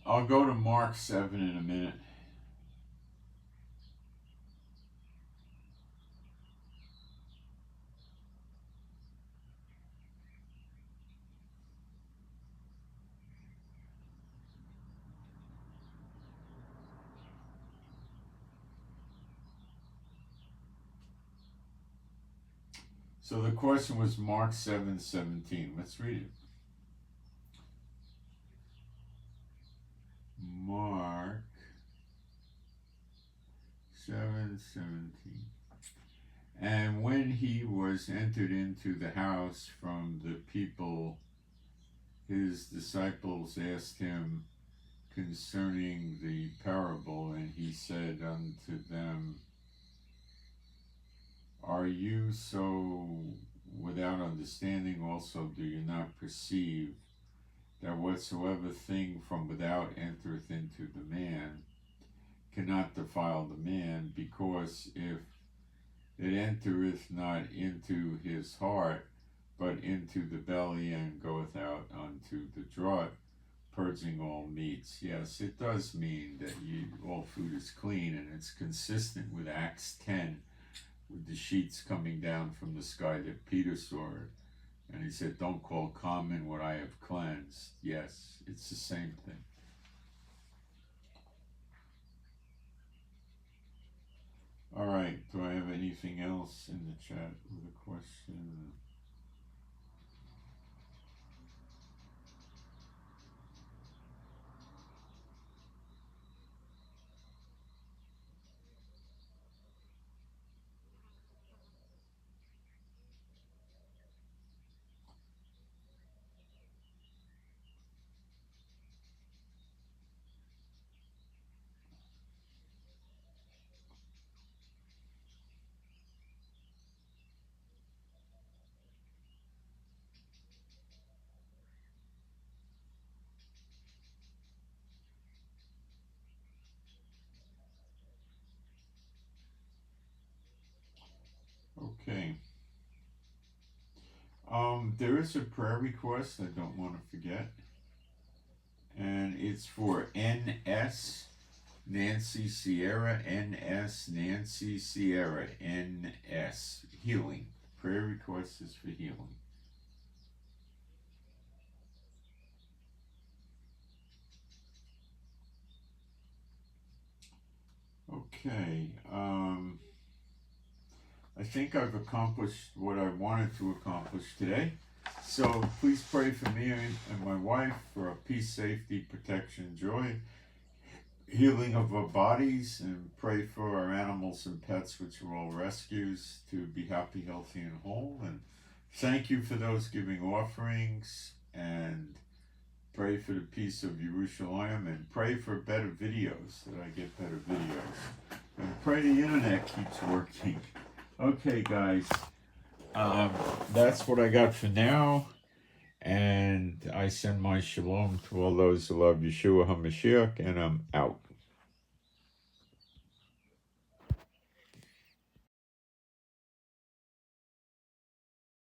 I'll go to Mark 7 in a minute. So the question was Mark 7:17. Let's read it. Mark 7:17. And when he was entered into the house from the people, his disciples asked him concerning the parable, and he said unto them, Are you so without understanding also? Do you not perceive that whatsoever thing from without entereth into the man cannot defile the man, because if it entereth not into his heart, but into the belly, and goeth out unto the draught, purging all meats. Yes, it does mean that all food is clean, and it's consistent with Acts 10, with the sheets coming down from the sky that Peter saw it. And he said, don't call common what I have cleansed. Yes, it's the same thing. All right, do I have anything else in the chat with a question? Okay. There is a prayer request I don't want to forget, and it's for NS Nancy Sierra, NS Nancy Sierra, NS healing. Prayer request is for healing. Okay. I think I've accomplished what I wanted to accomplish today. So please pray for me and my wife for peace, safety, protection, joy, healing of our bodies, and pray for our animals and pets, which are all rescues, to be happy, healthy, and whole. And thank you for those giving offerings, and pray for the peace of Jerusalem, and pray for better videos, that I get better videos. And pray the internet keeps working. Okay, guys, that's what I got for now. And I send my shalom to all those who love Yeshua HaMashiach, and I'm out.